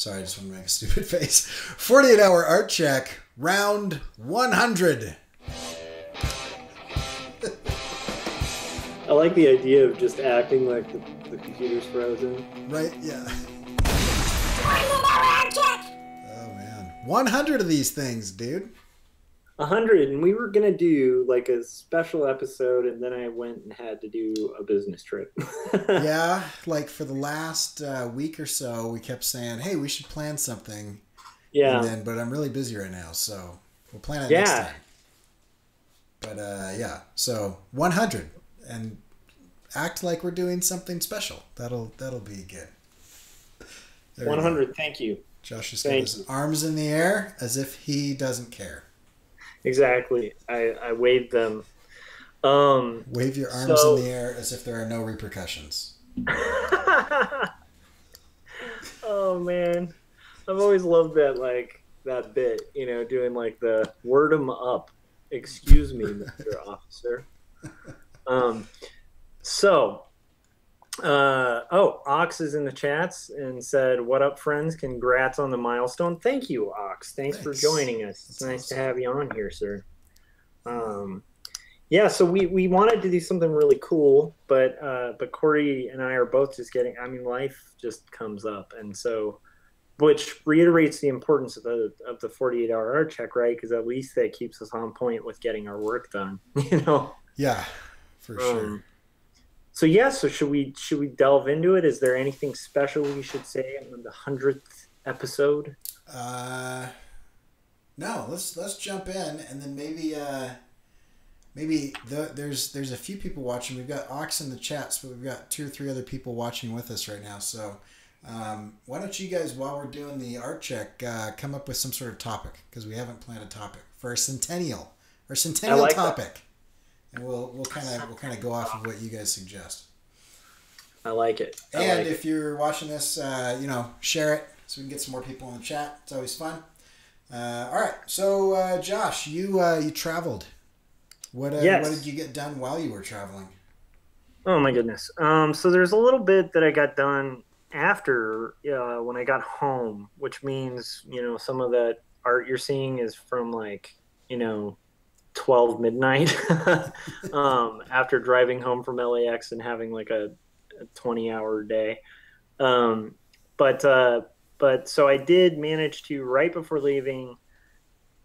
Sorry, I just want to make a stupid face. 48-hour art check, round 100. I like the idea of just acting like the computer's frozen. Right? Yeah. 48-hour art check. Oh man, 100 of these things, dude. 100, and we were gonna do like a special episode, and then I went and had to do a business trip. Yeah, like for the last week or so, we kept saying, "Hey, we should plan something." Yeah. And then, but I'm really busy right now, so we'll plan it next time. But yeah, so 100, and act like we're doing something special. That'll be good. There 100. Thank you. Josh has got his arms in the air as if he doesn't care. Exactly. I waved them. Wave your arms in the air as if there are no repercussions. Oh man, I've always loved that bit. You know, doing like the word 'em up. Excuse me, Mr. Officer. Ox is in the chats and said, "What up, friends? Congrats on the milestone." Thank you, Ox. Thanks for joining us. It's nice to have you on here, sir. Yeah, so we wanted to do something really cool, but Cory and I are both just getting. I mean, life just comes up, and so, which reiterates the importance of the 48-hour art check, right? Because at least that keeps us on point with getting our work done. You know. Yeah, for sure. So yeah, so should we delve into it? Is there anything special we should say on the 100th episode? No, let's jump in, and then maybe there's a few people watching. We've got Ox in the chats, but we've got 2 or 3 other people watching with us right now. So why don't you guys, while we're doing the art check, come up with some sort of topic, because we haven't planned a topic for our centennial topic. That. And we'll kind of go off of what you guys suggest. I like it. And if you're watching this, share it so we can get some more people in the chat. It's always fun. All right. So, Josh, you traveled. What did you get done while you were traveling? Oh my goodness. So there's a little bit that I got done after when I got home, which means some of that art you're seeing is from 12 midnight after driving home from LAX and having like a 20-hour day. But so I did manage to, right before leaving,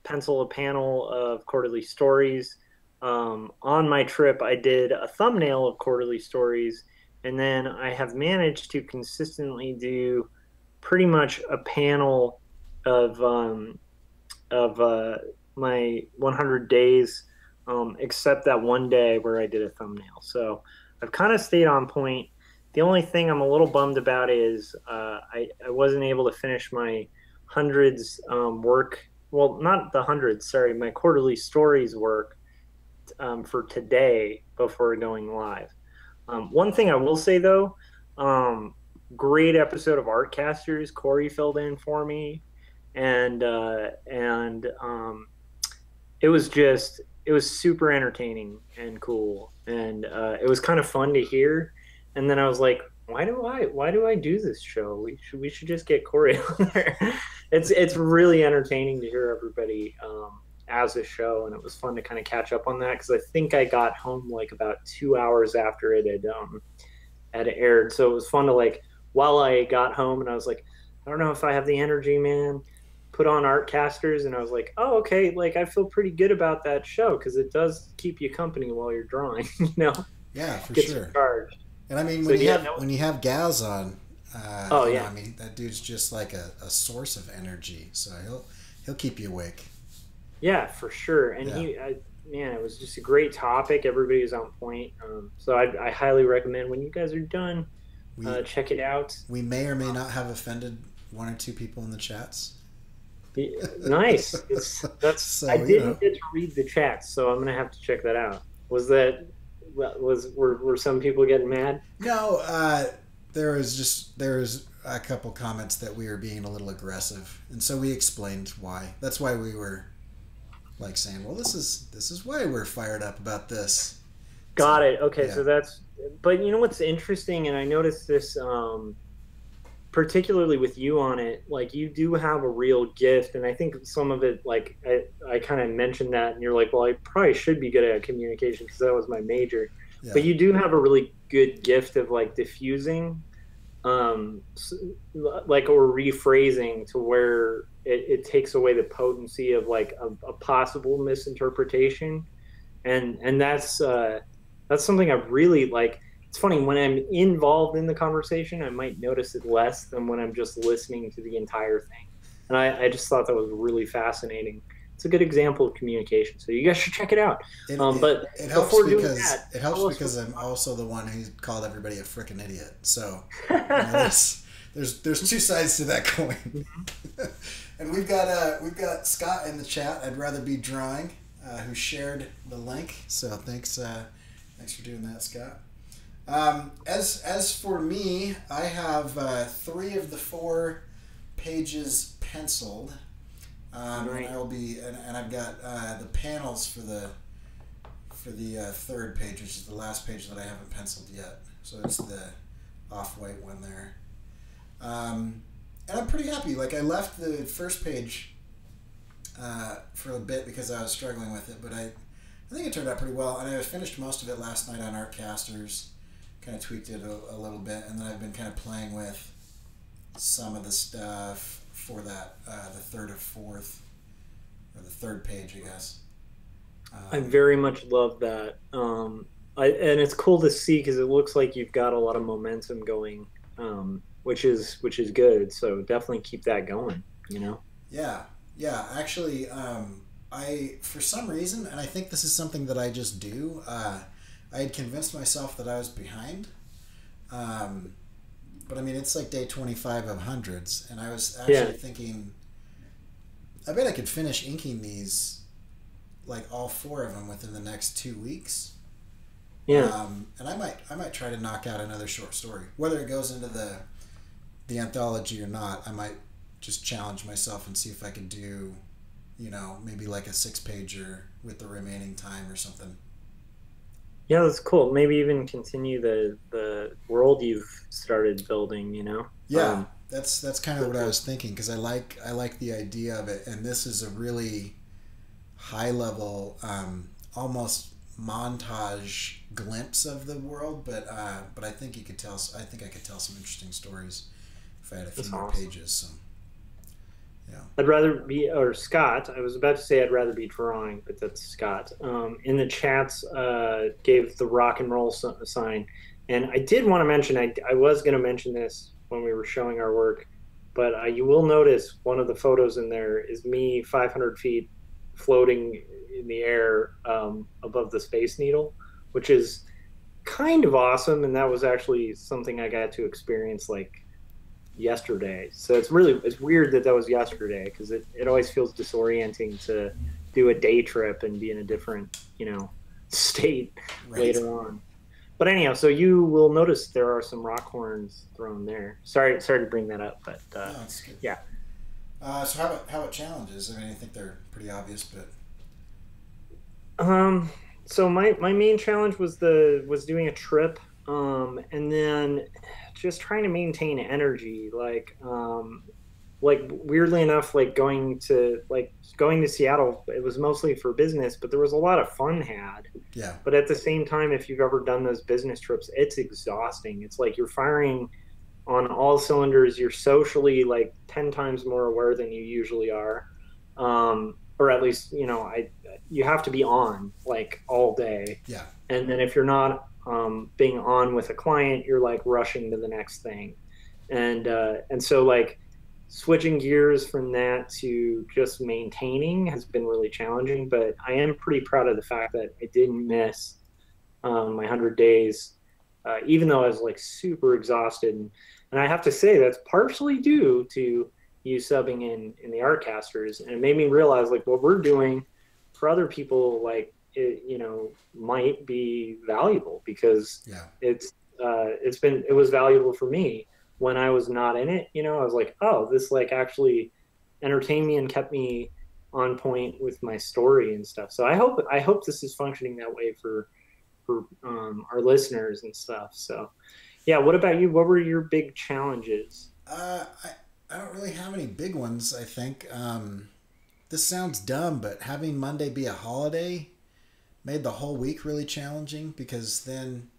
pencil a panel of quarterly stories. On my trip, I did a thumbnail of quarterly stories, and then I have managed to consistently do pretty much a panel of my 100 days, except that one day where I did a thumbnail. So I've kind of stayed on point. The only thing I'm a little bummed about is I wasn't able to finish my hundreds work. Well, not the hundreds, sorry, my quarterly stories work for today before going live. One thing I will say though, great episode of Artcasters. Cory filled in for me, and it was super entertaining and cool, and it was kind of fun to hear. And then I was like, why do I do this show? We should just get Cory on there. It's really entertaining to hear everybody as a show, and it was fun to kind of catch up on that, because I think I got home like about 2 hours after it had aired. So it was fun to, while I got home, and I was like, I don't know if I have the energy, man. Put on Artcasters, and I was like, oh, okay, I feel pretty good about that show, because it does keep you company while you're drawing. Yeah, for Gets sure. Charged. And I mean, when you have Gaz on, I mean, that dude's just like a source of energy, so he'll keep you awake. Yeah, for sure. And it was just a great topic. Everybody was on point. So I highly recommend, when you guys are done, check it out. We may or may not have offended 1 or 2 people in the chats. Nice. So, I didn't get to read the chats, so I'm gonna have to check that out. Were some people getting mad? No, there was a couple comments that we were being a little aggressive, and so we explained why. That's why we were saying, well, this is why we're fired up about this. Got it. Okay, yeah. So that's. But you know what's interesting, and I noticed this particularly with you on it, like you do have a real gift, and I think some of it, like I kind of mentioned that, and you're like, well, I probably should be good at communication because that was my major, but Yeah. you do have a really good gift of like diffusing, um, like or rephrasing to where it takes away the potency of like a possible misinterpretation, and that's something I really like. It's funny when I'm involved in the conversation, I might notice it less than when I'm just listening to the entire thing. And I just thought that was really fascinating. It's a good example of communication, so you guys should check it out. But It helps before doing because that, it helps tell us because I'm also the one who called everybody a frickin' idiot. So what. there's two sides to that coin. And we've got Scott in the chat. I'd rather be drawing, who shared the link. So thanks for doing that, Scott. As for me, I have 3 of the 4 pages penciled. Right. And I will be, and I've got the panels for the 3rd page, which is the last page that I haven't penciled yet. So it's the off-white one there. And I'm pretty happy. Like I left the first page for a bit because I was struggling with it, but I think it turned out pretty well. And I finished most of it last night on Artcasters. Kind of tweaked it a little bit, and then I've been kind of playing with some of the stuff for that the 3rd or 4th, or the 3rd page, I guess. I very much love that. And it's cool to see because it looks like you've got a lot of momentum going, which is good. So definitely keep that going. You know. Yeah. Actually, I for some reason, and I think this is something that I just do. I had convinced myself that I was behind. But I mean, it's like day 25 of hundreds, and I was actually thinking, I bet I could finish inking these, like all 4 of them within the next 2 weeks. Yeah. And I might try to knock out another short story, whether it goes into the anthology or not. I might just challenge myself and see if I could do, maybe like a 6-pager with the remaining time or something. Yeah, that's cool. Maybe even continue the world you've started building. Yeah, that's kind of what I was thinking because I like the idea of it, and this is a really high level, almost montage glimpse of the world. But I think I think I could tell some interesting stories if I had a few more pages. So. Yeah. I'd rather be, or Scott, I was about to say I'd rather be drawing, but that's Scott. In the chats, gave the rock and roll sign. And I did want to mention, I was going to mention this when we were showing our work, but you will notice one of the photos in there is me 500 feet floating in the air above the Space Needle, which is kind of awesome. And that was actually something I got to experience like yesterday. So it's weird that was yesterday because it always feels disorienting to do a day trip and be in a different state later on. But anyhow, so you will notice there are some rock horns thrown there. Sorry to bring that up, but no, that's good. Yeah. So how about challenges? I mean, I think they're pretty obvious, but so my main challenge was doing a trip, and then just trying to maintain energy, like weirdly enough, like going to Seattle, it was mostly for business, but there was a lot of fun had. Yeah. But at the same time, if you've ever done those business trips, it's exhausting. It's like you're firing on all cylinders. You're socially like 10 times more aware than you usually are. Or at least, you have to be on like all day. Yeah. And then if you're not being on with a client, you're like rushing to the next thing. And so like switching gears from that to just maintaining has been really challenging, but I am pretty proud of the fact that I didn't miss my 100 days, even though I was like super exhausted. And I have to say that's partially due to you subbing in the Artcasters, and it made me realize like what we're doing for other people, like it might be valuable because it was valuable for me when I was not in it. I was like, oh, this like actually entertained me and kept me on point with my story and stuff. So I hope this is functioning that way for our listeners and stuff. So yeah, what about you? What were your big challenges? I don't really have any big ones, I think. This sounds dumb, but having Monday be a holiday made the whole week really challenging because then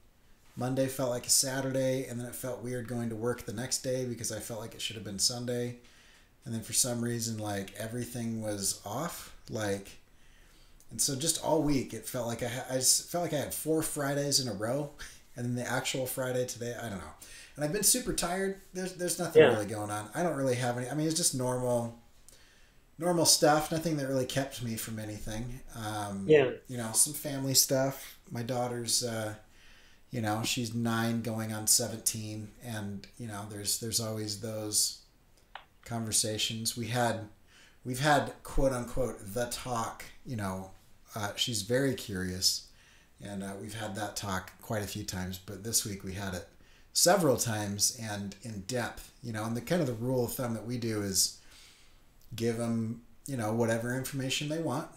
Monday felt like a Saturday, and then it felt weird going to work the next day because I felt like it should have been Sunday. And then for some reason, like, everything was off. Like, and so just all week, it felt like I just felt like I had 4 Fridays in a row, and then the actual Friday today, I don't know. And I've been super tired. There's nothing really going on. I don't really have any. I mean, it's just normal stuff. Nothing that really kept me from anything. You know, some family stuff. My daughter's, you know, she's 9 going on 17, and you know, there's always those conversations. We've had quote unquote the talk. You know, she's very curious, and we've had that talk quite a few times. But this week we had it several times and in depth. You know, and the kind of the rule of thumb that we do is give them, you know, whatever information they want,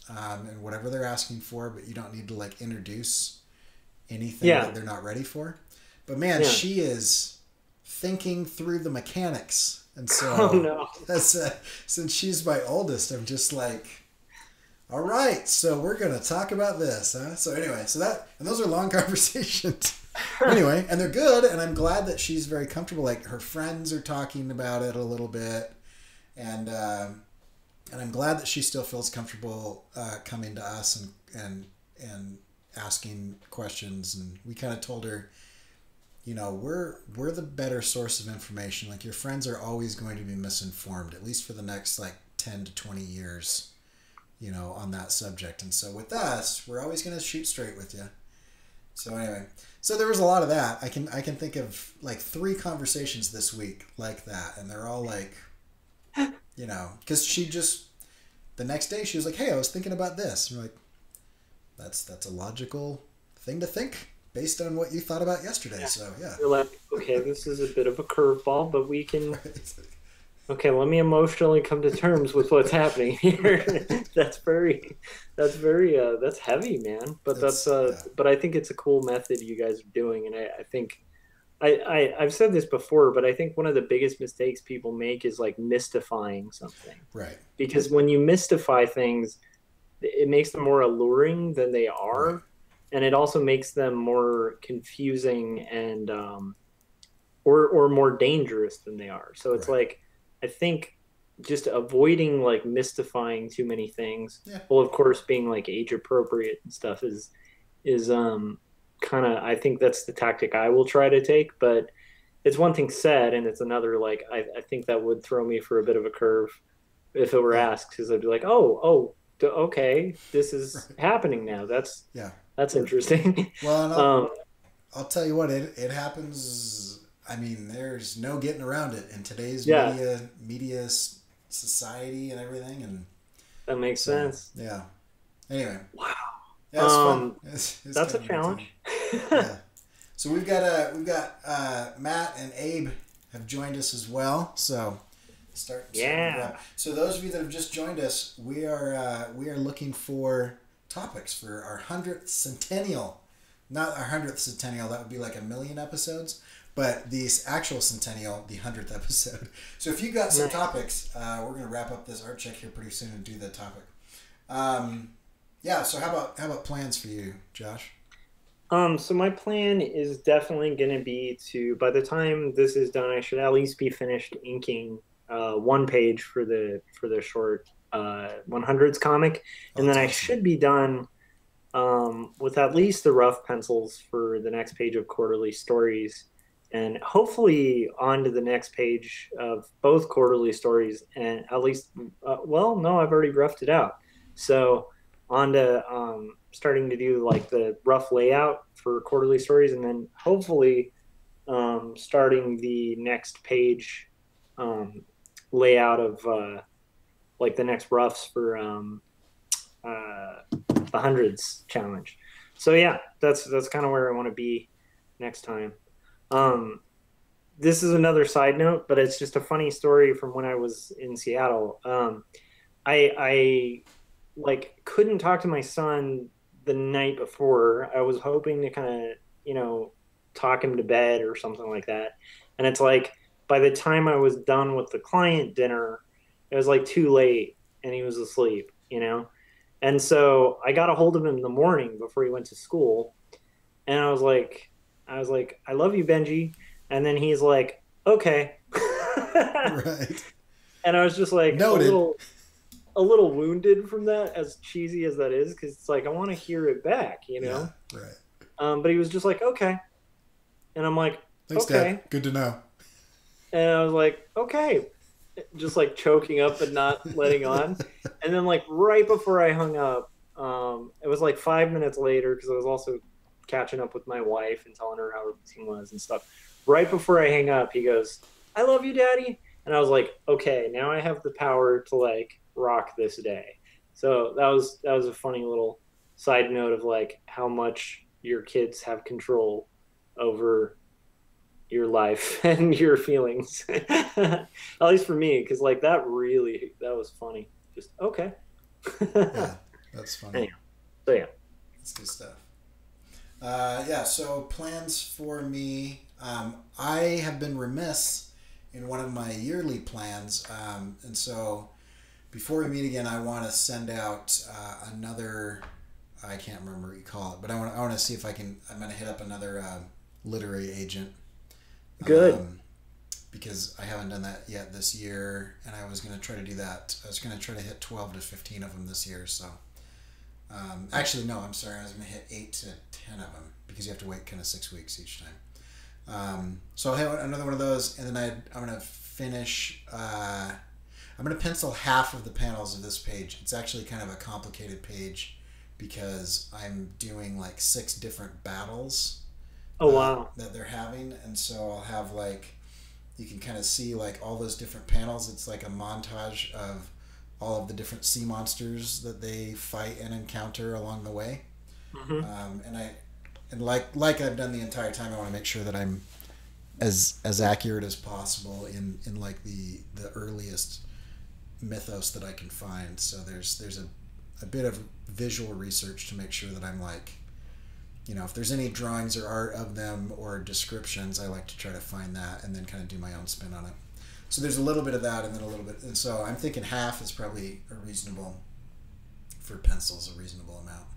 and whatever they're asking for, but you don't need to like introduce anything that they're not ready for. But man, she is thinking through the mechanics. And so that's since she's my oldest, I'm just like, all right, so we're going to talk about this, huh? So anyway, and those are long conversations. Anyway, and they're good, and I'm glad that she's very comfortable. Like, her friends are talking about it a little bit, and I'm glad that she still feels comfortable coming to us and asking questions. And we kind of told her, you know, we're the better source of information. Like, your friends are always going to be misinformed, at least for the next like 10 to 20 years, you know, on that subject. And so with us, we're always going to shoot straight with you. So anyway, so there was a lot of that. I can think of like 3 conversations this week like that, and they're all like, you know, because she just the next day she was like, "Hey, I was thinking about this." And we're like, that's a logical thing to think based on what you thought about yesterday. So yeah, you're like, okay, this is a bit of a curveball, but we can. Okay, let me emotionally come to terms with what's happening here. That's heavy, man. But but I think it's a cool method you guys are doing, and I think I've said this before, but I think one of the biggest mistakes people make is like mystifying something. Right. Because when you mystify things, it makes them more alluring than they are, right. And it also makes them more confusing and or more dangerous than they are. So it's like, I think just avoiding like mystifying too many things. Yeah. Well, of course, being like age appropriate and stuff is kind of, I think that's the tactic I will try to take. But it's one thing said, and it's another, like, I think that would throw me for a bit of a curve if it were asked, because I'd be like, okay, this is happening now. That's interesting. Well, and I'll tell you what, it happens. I mean, there's no getting around it in today's media society and everything, and that makes sense. Yeah. Anyway. Wow. Yeah, it's fun. It's that's a challenge. Yeah. So we've got Matt and Abe have joined us as well. So So those of you that have just joined us, we are looking for topics for our 100th centennial. Not our 100th centennial. That would be like 1 million episodes. But the actual centennial, the 100th episode. So if you got some topics, we're going to wrap up this art check here pretty soon and do the topic. So how about plans for you, Josh? So my plan is definitely going to be to, by the time this is done, I should at least be finished inking 1 page for the short 100s comic, and then awesome. I should be done with at least the rough pencils for the next page of Quarterly Stories. And hopefully on to the next page of both Quarterly Stories, and at least, I've already roughed it out. So on to starting to do like the rough layout for Quarterly Stories, and then hopefully starting the next page layout of like the next roughs for the hundreds challenge. So yeah, that's kind of where I want to be next time. This is another side note, but it's just a funny story from when I was in Seattle. I like couldn't talk to my son the night before. I was hoping to kind of, talk him to bed or something like that. And it's like, by the time I was done with the client dinner, it was like too late and he was asleep, you know? And so I got a hold of him in the morning before he went to school. And I was like, I love you, Benji. And then he's like, okay. Right. And I was just like Noted. a little wounded from that, as cheesy as that is, because it's like I want to hear it back, you Yeah. know. Right. But he was just like, okay, and I'm like, Thanks, okay, Dad. Good to know. and I was like, okay, just like choking up and not letting on. And then like right before I hung up, it was like 5 minutes later because I was also catching up with my wife and telling her how her routine was and stuff. Right before I hang up, he goes, "I love you, Daddy," and I was like, okay, now I have the power to like rock this day. So that was a funny little side note of like how much your kids have control over your life and your feelings. At least for me, because like that was funny. Just okay. Yeah, that's funny. Anyhow, so yeah. That's good stuff. Yeah, so plans for me. I have been remiss in one of my yearly plans. And so before we meet again, I want to send out another, I can't remember what you call it, but I want to see if I'm going to hit up another literary agent. Good. Because I haven't done that yet this year, and I was going to try to do that. I was going to try to hit 12 to 15 of them this year, so... actually, no, I'm sorry. I was going to hit 8 to 10 of them because you have to wait kind of 6 weeks each time. So I'll hit another one of those, and then I'm going to finish... I'm going to pencil half of the panels of this page. It's actually kind of a complicated page because I'm doing like 6 different battles. Oh, wow. That they're having, and so I'll have like... You can kind of see like all those different panels. It's like a montage of all of the different sea monsters that they fight and encounter along the way. Mm-hmm. And like I've done the entire time, I want to make sure that I'm as accurate as possible in like the earliest mythos that I can find. So there's a bit of visual research to make sure that I'm like, you know, if there's any drawings or art of them or descriptions, I like to try to find that and then kind of do my own spin on it. So there's a little bit of that and then a little bit. And so I'm thinking half is probably a reasonable amount.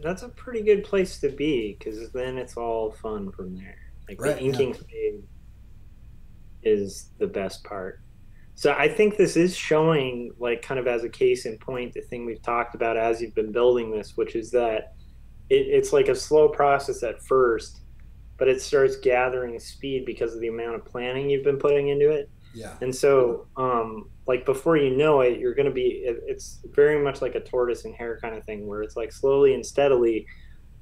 That's a pretty good place to be because then it's all fun from there. Like Right, the inking phase is the best part. So I think this is showing, like, kind of as a case in point, the thing we've talked about as you've been building this, which is that it's like a slow process at first, but it starts gathering speed because of the amount of planning you've been putting into it. Yeah. And so, like before you know it, you're going to be, it's very much like a tortoise and hare kind of thing where it's like slowly and steadily.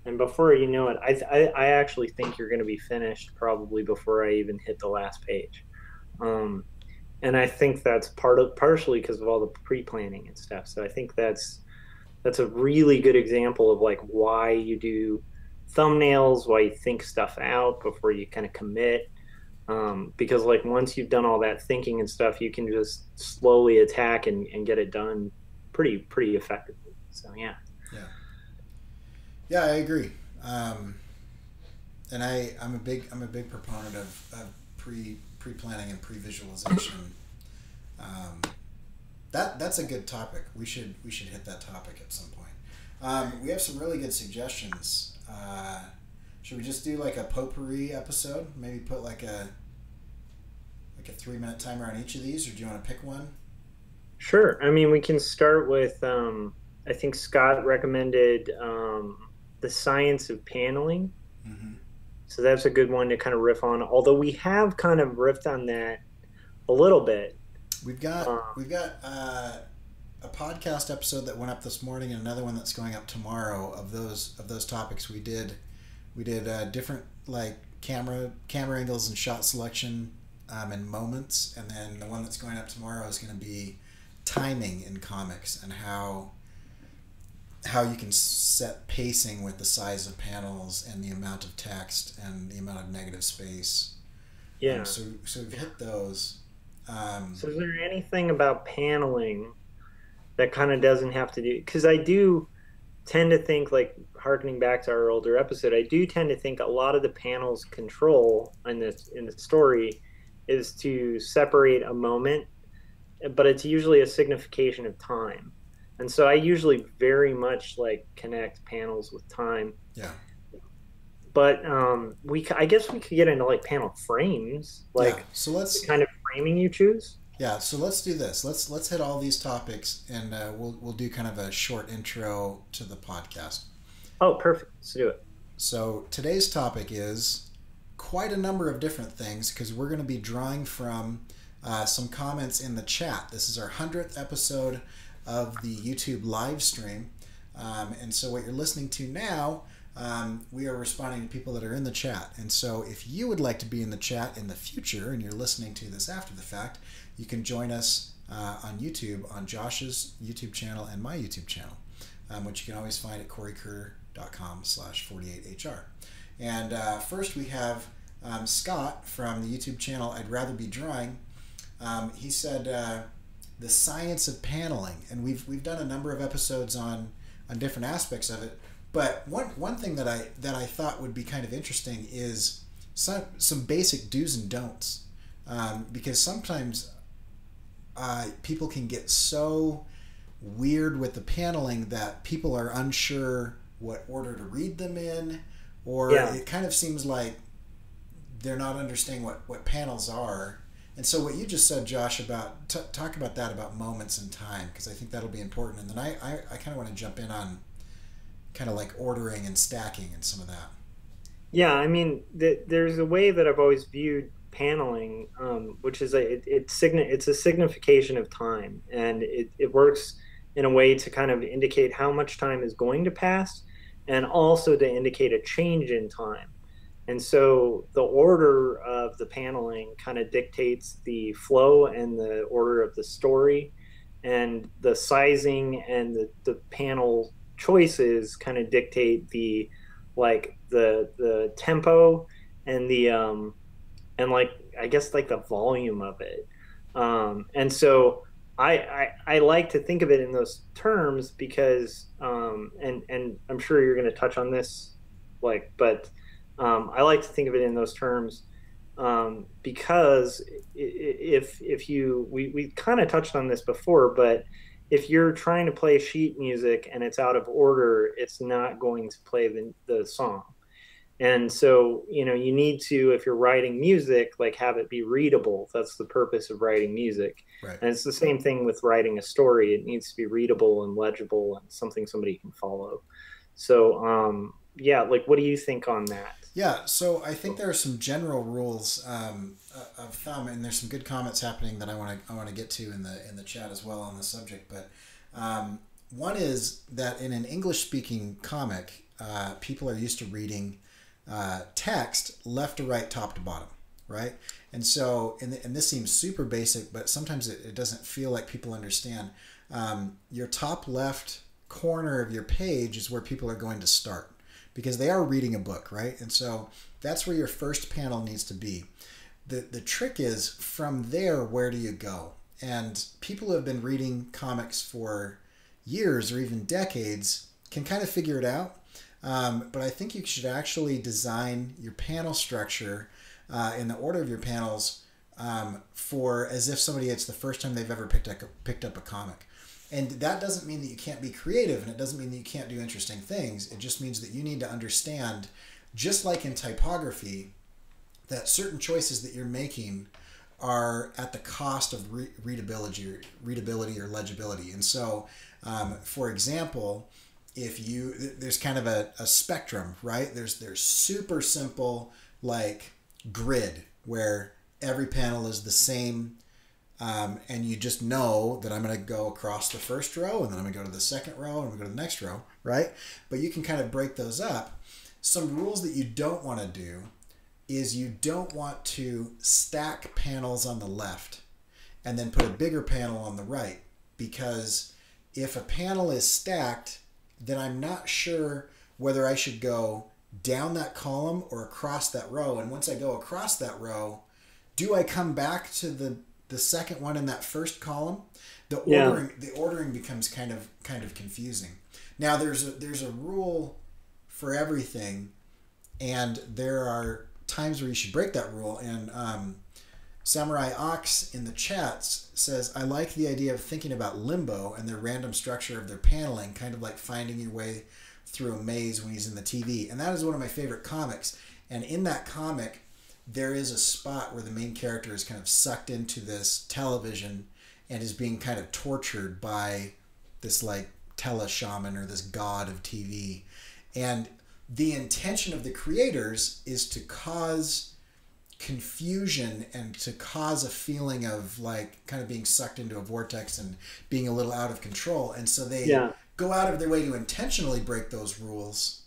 And before you know it, I actually think you're going to be finished probably before I even hit the last page. And I think that's partially because of all the pre-planning and stuff. So I think that's a really good example of like why you do thumbnails, why you think stuff out before you kind of commit. Because like once you've done all that thinking and stuff, you can just slowly attack and get it done pretty effectively. So yeah. Yeah, I agree. And I'm a big proponent of pre-planning and pre-visualization. That's a good topic. We should hit that topic at some point. We have some really good suggestions. Should we just do like a potpourri episode? Maybe put like a 3-minute timer on each of these, or do you want to pick one? Sure. I mean, we can start with I think Scott recommended the science of paneling. Mm-hmm. So that's a good one to kind of riff on. Although we have kind of riffed on that a little bit. We've got a podcast episode that went up this morning and another one that's going up tomorrow of those topics. We did different like camera angles and shot selection and moments, and then the one that's going up tomorrow is going to be timing in comics and how you can set pacing with the size of panels and the amount of text and the amount of negative space. Yeah. So we've hit those. So is there anything about paneling that kind of doesn't have to do, because I do tend to think, like harkening back to our older episode, I do tend to think a lot of the panels control in the story is to separate a moment, but it's usually a signification of time. And so I usually very much like connect panels with time. Yeah. But I guess we could get into like panel frames, Yeah. like So the let's kind of framing you choose. yeah. So let's do this. Let's hit all these topics, and we'll do kind of a short intro to the podcast. Oh, perfect. Let's do it. So today's topic is quite a number of different things because we're going to be drawing from some comments in the chat. This is our 100th episode of the YouTube live stream. And so what you're listening to now, we are responding to people that are in the chat. And so if you would like to be in the chat in the future and you're listening to this after the fact, you can join us on YouTube, on Josh's YouTube channel and my YouTube channel, which you can always find at corykerr.com/48hr. And first we have Scott from the YouTube channel I'd Rather Be Drawing. He said the science of paneling, and we've done a number of episodes on different aspects of it. But one thing that I thought would be kind of interesting is some basic do's and don'ts, because sometimes people can get so weird with the paneling that people are unsure what order to read them in, or it kind of seems like they're not understanding what panels are. And so what you just said, Josh, about talk about that, about moments in time, because I think that'll be important. And then I kind of want to jump in on kind of like ordering and stacking and some of that. Yeah, I mean, there's a way that I've always viewed paneling, which is it's a signification of time, and it works in a way to kind of indicate how much time is going to pass, and also to indicate a change in time. And so the order of the paneling kind of dictates the flow and the order of the story, and the sizing and the panel choices kind of dictate the tempo and the and like I guess like the volume of it. And so I like to think of it in those terms because and I'm sure you're going to touch on this, but I like to think of it in those terms because if you we kind of touched on this before, but if you're trying to play sheet music and it's out of order, it's not going to play the song. And so, you need to, if you're writing music, like have it be readable. That's the purpose of writing music. Right. And it's the same thing with writing a story. It needs to be readable and legible and something somebody can follow. So, yeah, like what do you think on that? Yeah, so I think there are some general rules of thumb, and there's some good comments happening that I want to get to in the chat as well on the subject. But one is that in an English speaking comic, people are used to reading text left to right, top to bottom, right? And so, and this seems super basic, but sometimes it doesn't feel like people understand. Your top left corner of your page is where people are going to start, because they are reading a book, right? And so that's where your first panel needs to be. The trick is, from there, where do you go? And people who have been reading comics for years or even decades can kind of figure it out. But I think you should actually design your panel structure in the order of your panels for as if it's the first time they've ever picked up a comic. And that doesn't mean that you can't be creative, and it doesn't mean that you can't do interesting things. It just means that you need to understand, just like in typography, that certain choices that you're making are at the cost of readability or legibility. And so, for example, there's kind of a spectrum, right? There's super simple, like grid, where every panel is the same. And you just know that I'm going to go across the first row, and then I'm going to go to the second row, and I'm going to go to the next row, right? But you can kind of break those up. Some rules that you don't want to do is you don't want to stack panels on the left and then put a bigger panel on the right, because if a panel is stacked, then I'm not sure whether I should go down that column or across that row. And once I go across that row, do I come back to the second one in that first column? The ordering becomes kind of confusing. Now there's a rule for everything, and there are times where you should break that rule. And Samurai Ox in the chats says, I like the idea of thinking about limbo and the random structure of their paneling, kind of like finding your way through a maze when he's in the TV. And that is one of my favorite comics. And in that comic, there is a spot where the main character is kind of sucked into this television and is being kind of tortured by this like tele-shaman or this god of TV. And the intention of the creators is to cause confusion and to cause a feeling of like kind of being sucked into a vortex and being a little out of control. And so they go out of their way to intentionally break those rules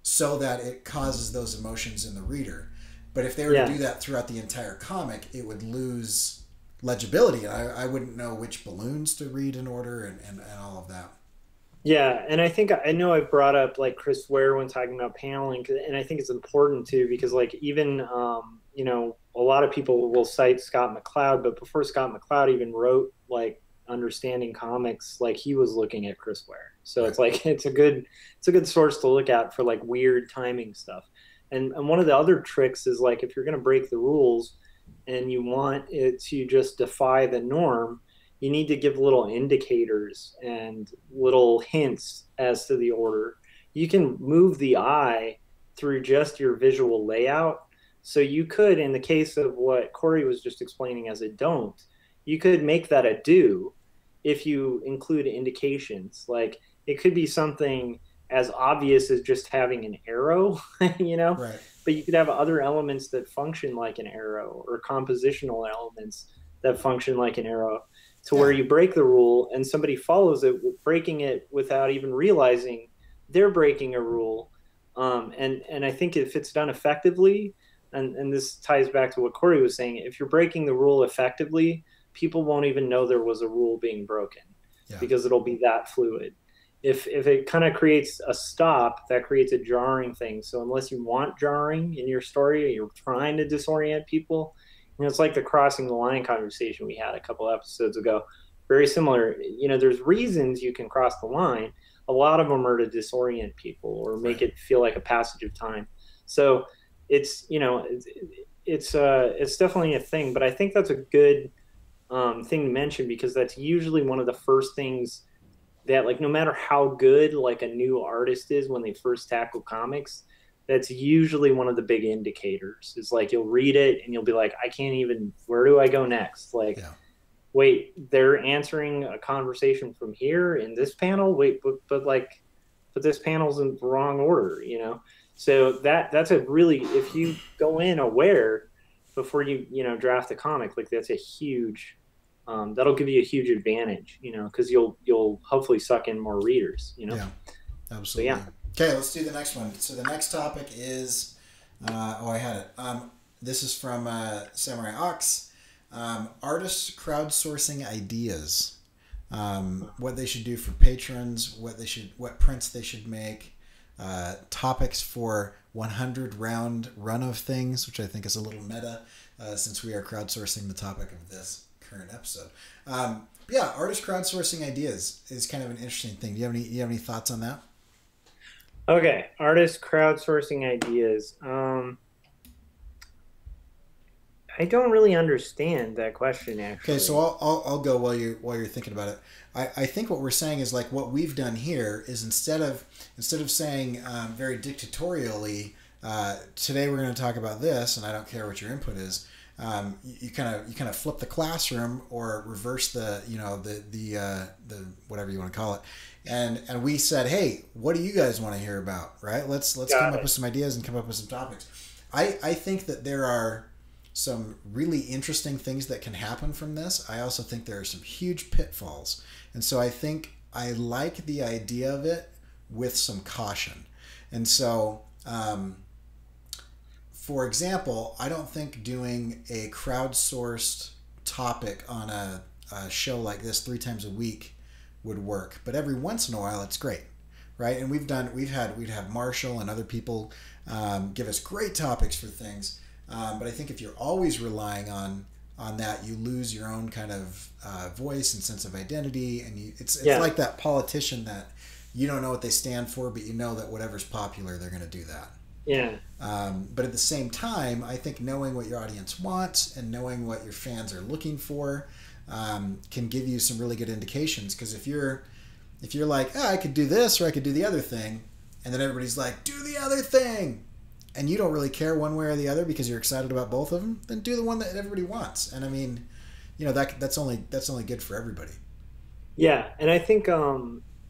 so that it causes those emotions in the reader. But if they were to do that throughout the entire comic, it would lose legibility. I wouldn't know which balloons to read in order and all of that. Yeah, and I know I've brought up like Chris Ware when talking about paneling, and I think it's important too because like even you know, a lot of people will cite Scott McCloud, but before Scott McCloud even wrote like Understanding Comics, like he was looking at Chris Ware. So it's like it's a good source to look at for like weird timing stuff. And one of the other tricks is like if you're going to break the rules and you want it to just defy the norm, you need to give little indicators and little hints as to the order. You can move the eye through just your visual layout. So you could, in the case of what Cory was just explaining as a don't, you could make that a do if you include indications. Like it could be something as obvious as just having an arrow, you know, but you could have other elements that function like an arrow or compositional elements that function like an arrow to where you break the rule and somebody follows it, breaking it without even realizing they're breaking a rule. And I think if it's done effectively, and this ties back to what Cory was saying, if you're breaking the rule effectively, people won't even know there was a rule being broken because it'll be that fluid. If it kind of creates a stop, that creates a jarring thing. So unless you want jarring in your story or you're trying to disorient people, you know, it's like the crossing the line conversation we had a couple episodes ago. Very similar. You know, there's reasons you can cross the line. A lot of them are to disorient people or make it feel like a passage of time. So it's, you know, it's definitely a thing. But I think that's a good thing to mention because that's usually one of the first things that, like, no matter how good like a new artist is when they first tackle comics, that's usually one of the big indicators. Is like you'll read it and you'll be like, I can't even, where do I go next? Like, wait, they're answering a conversation from here in this panel. Wait, but this panel's in the wrong order, you know? So that's a really, if you go in aware before you know, draft a comic, like that's a huge, that'll give you a huge advantage, you know, because you'll hopefully suck in more readers, you know? Yeah, absolutely. So, okay, let's do the next one. So the next topic is, I had it. This is from Samurai Ox. Artists crowdsourcing ideas. What they should do for patrons, what prints they should make, topics for 100 round run of things, which I think is a little meta, since we are crowdsourcing the topic of this current episode. Artist crowdsourcing ideas is kind of an interesting thing. Do you have any thoughts on that? Okay, artist crowdsourcing ideas. I don't really understand that question, actually. Okay, so I'll go while you're thinking about it. I think what we're saying is like what we've done here is instead of saying very dictatorially, today we're going to talk about this, and I don't care what your input is. You kind of flip the classroom or reverse the whatever you want to call it, and we said, hey, what do you guys want to hear about? Right? Let's come up with some ideas and come up with some topics. I think that there are some really interesting things that can happen from this. I also think there are some huge pitfalls. And so I think I like the idea of it with some caution. And so, for example, I don't think doing a crowdsourced topic on a show like this 3 times a week would work. But every once in a while, it's great, right? And we'd have Marshall and other people give us great topics for things. But I think if you're always relying on that, you lose your own kind of voice and sense of identity, and it's like that politician that you don't know what they stand for, but you know that whatever's popular, they're going to do that. Yeah. But at the same time, I think knowing what your audience wants and knowing what your fans are looking for can give you some really good indications. Because if you're like, oh, I could do this or I could do the other thing, and then everybody's like, do the other thing, and you don't really care one way or the other because you're excited about both of them, then do the one that everybody wants. And I mean, that's only good for everybody. Yeah, and I think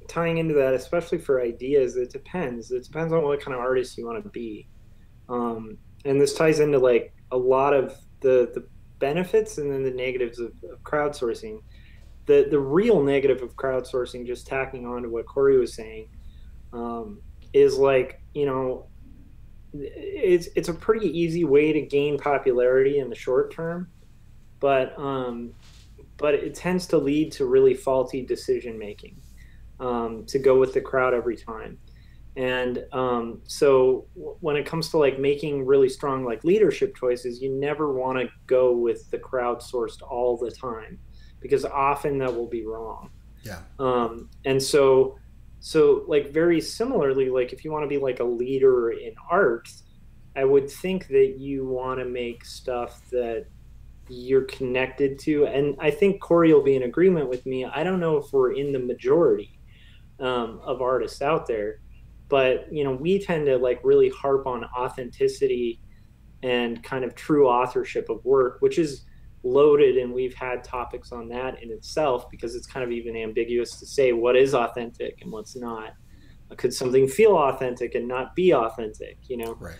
tying into that, especially for ideas, it depends. It depends on what kind of artist you want to be. And this ties into like a lot of the benefits and then the negatives of crowdsourcing. The real negative of crowdsourcing, just tacking on to what Corey was saying, is like, it's a pretty easy way to gain popularity in the short term, but it tends to lead to really faulty decision making, to go with the crowd every time. And so when it comes to like making really strong like leadership choices, you never want to go with the crowdsourced all the time because often that will be wrong. Yeah. And so like very similarly, like if you want to be like a leader in art, I would think that you want to make stuff that you're connected to. And I think Corey will be in agreement with me. I don't know if we're in the majority of artists out there, but we tend to like really harp on authenticity and kind of true authorship of work, which is loaded, and we've had topics on that in itself because it's kind of even ambiguous to say what is authentic and what's not. Could something feel authentic and not be authentic, Right.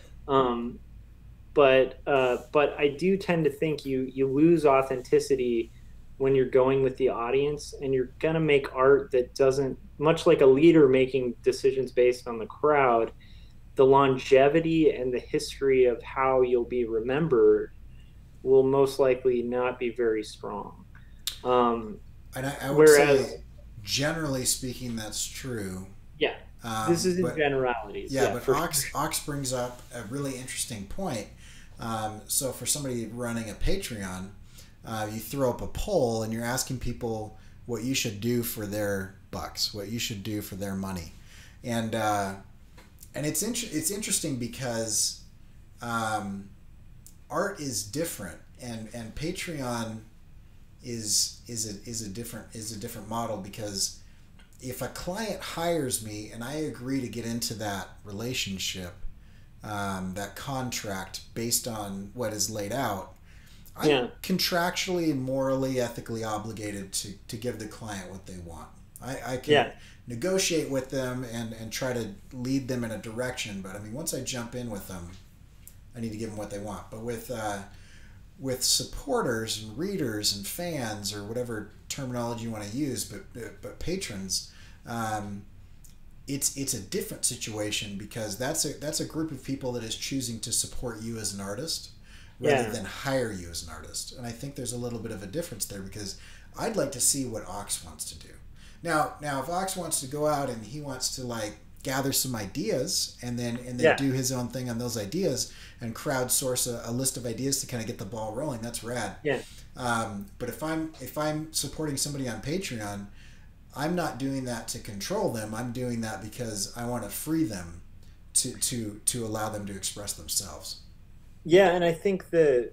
But I do tend to think you lose authenticity when you're going with the audience, and you're gonna make art that doesn't, much like a leader making decisions based on the crowd, the longevity and the history of how you'll be remembered will most likely not be very strong. And I would Whereas, say, generally speaking, that's true. yeah, this is in But generalities. yeah, but Ox, sure. Ox brings up a really interesting point. So for somebody running a Patreon, you throw up a poll and you're asking people what you should do for their bucks, what you should do for their money, and it's interesting because art is different, and Patreon is a different model, because if a client hires me and I agree to get into that relationship, that contract based on what is laid out, I'm contractually, morally, ethically obligated to give the client what they want. I can negotiate with them and try to lead them in a direction, but I mean, once I jump in with them, I need to give them what they want. But with supporters and readers and fans, or whatever terminology you want to use, but patrons, it's a different situation, because that's a group of people that is choosing to support you as an artist rather than hire you as an artist. And I think there's a little bit of a difference there, because I'd like to see what Ox wants to do. Now if Ox wants to go out and he wants to like gather some ideas and then do his own thing on those ideas and crowdsource a list of ideas to kind of get the ball rolling, that's rad. Yeah. But if I'm supporting somebody on Patreon, I'm not doing that to control them. I'm doing that because I want to free them to allow them to express themselves. Yeah, and I think the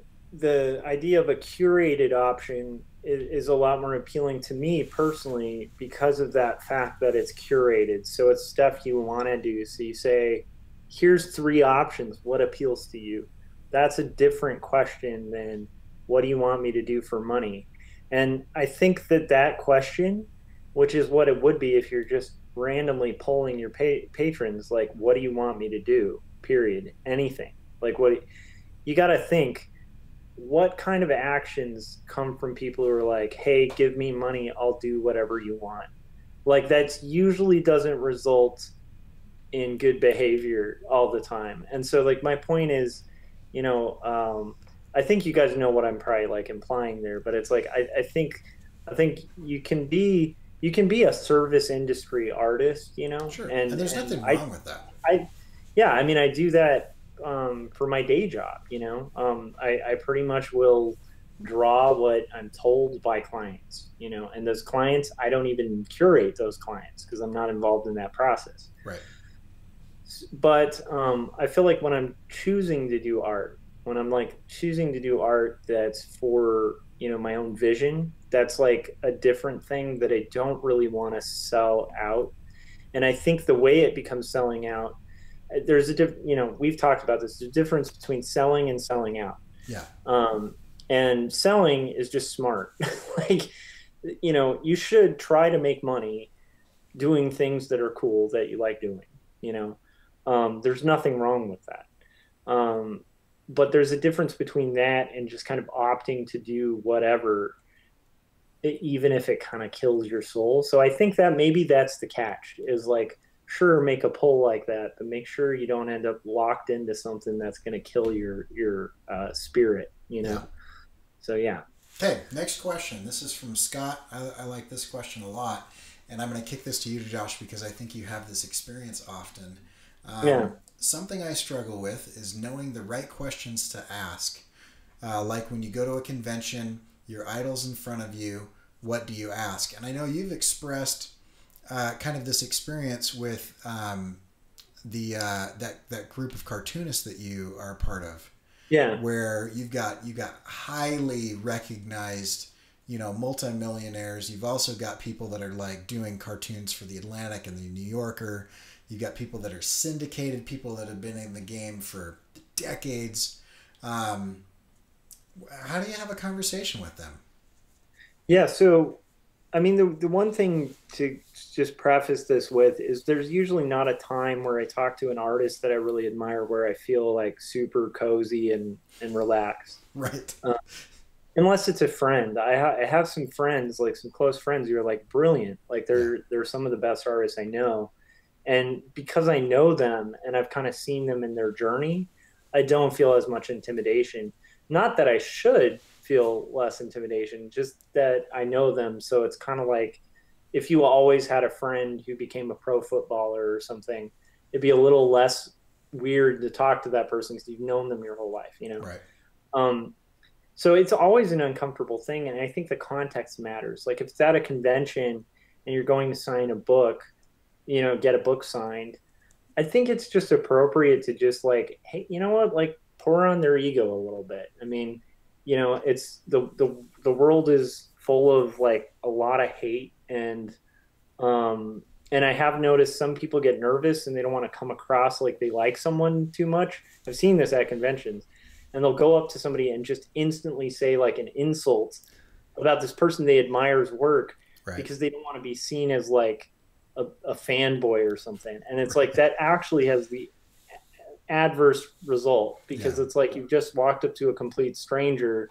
idea of a curated option is a lot more appealing to me personally, because of that fact that it's curated. So it's stuff you want to do. So you say, here's 3 options. What appeals to you? That's a different question than what do you want me to do for money? And I think that question, which is what it would be if you're just randomly polling your patrons, like, what do you want me to do? Period. Anything. Like, what you got to think, what kind of actions come from people who are like, hey, give me money, I'll do whatever you want. Like, that usually doesn't result in good behavior all the time. And so, like, my point is, I think you guys know what I'm probably like implying there, but it's like, I think you can be a service industry artist, Sure. And there's nothing wrong with that. I mean, I do that for my day job. I pretty much will draw what I'm told by clients, and those clients, I don't even curate those clients because I'm not involved in that process. Right. But I feel like when I'm choosing to do art, when I'm like choosing to do art that's for, my own vision, that's like a different thing that I don't really want to sell out. And I think the way it becomes selling out, there's we've talked about this, the difference between selling and selling out. Yeah. Um, and selling is just smart. Like, you should try to make money doing things that are cool that you like doing, you know. There's nothing wrong with that. But there's a difference between that and just kind of opting to do whatever, even if it kind of kills your soul. So I think that maybe that's the catch, is like, sure, make a pull like that, but make sure you don't end up locked into something that's going to kill your spirit, Yeah. So yeah. Okay, next question. This is from Scott. I like this question a lot, and I'm going to kick this to you, Josh, because I think you have this experience often. Yeah. Something I struggle with is knowing the right questions to ask. Like when you go to a convention, your idol's in front of you, what do you ask? And I know you've expressed kind of this experience with that group of cartoonists that you are a part of. Yeah. Where you've got highly recognized, multimillionaires. You've also got people that are like doing cartoons for the Atlantic and the New Yorker. You've got people that are syndicated, people that have been in the game for decades. How do you have a conversation with them? Yeah. So, I mean, the one thing to just preface this with is there's usually not a time where I talk to an artist that I really admire where I feel like super cozy and relaxed. Right. Unless it's a friend. I have some friends, like some close friends who are like brilliant. Like they're some of the best artists I know. And because I know them and I've kind of seen them in their journey, I don't feel as much intimidation. Not that I should feel less intimidation, just that I know them. So it's kind of like if you always had a friend who became a pro footballer or something, it'd be a little less weird to talk to that person because you've known them your whole life, Right. So it's always an uncomfortable thing. And I think the context matters. Like if it's at a convention and you're going to sign a book, get a book signed, I think it's just appropriate to just like, hey, you know what, like pour on their ego a little bit. I mean, it's the world is full of like a lot of hate and I have noticed some people get nervous and they don't want to come across like they like someone too much. I've seen this at conventions, and they'll go up to somebody and just instantly say like an insult about this person they admire's work, Right. because they don't want to be seen as like a fanboy or something. And it's like that actually has the adverse result, because it's like you've just walked up to a complete stranger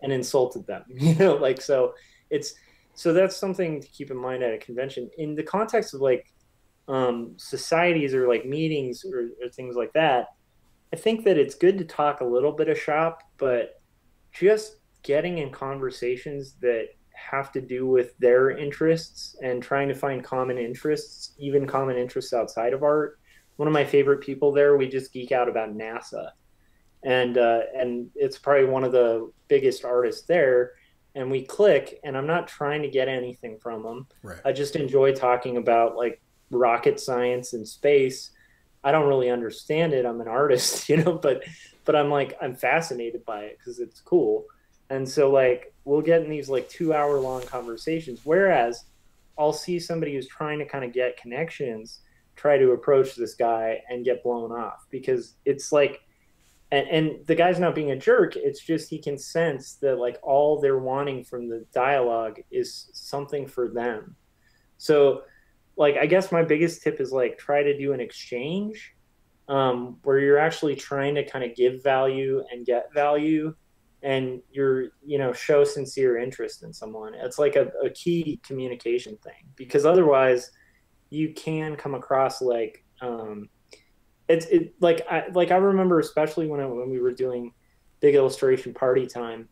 and insulted them, like, so that's something to keep in mind at a convention in the context of like societies or like meetings or things like that. I think that it's good to talk a little bit of shop, but just getting in conversations that have to do with their interests and trying to find common interests, even common interests outside of art. One of my favorite people there, we just geek out about NASA, and it's probably one of the biggest artists there, and we click. And I'm not trying to get anything from him. Right. I just enjoy talking about like rocket science and space. I don't really understand it. I'm an artist, but I'm fascinated by it because it's cool. And so like we'll get in these like 2 hour long conversations, whereas I'll see somebody who's trying to kind of get connections try to approach this guy and get blown off, because it's like, and the guy's not being a jerk. It's just he can sense that like all they're wanting from the dialogue is something for them. So like, I guess my biggest tip is like try to do an exchange where you're actually trying to kind of give value and get value, and you're, show sincere interest in someone. It's like a key communication thing, because otherwise you can come across like I remember, especially when we were doing Big Illustration Party Time,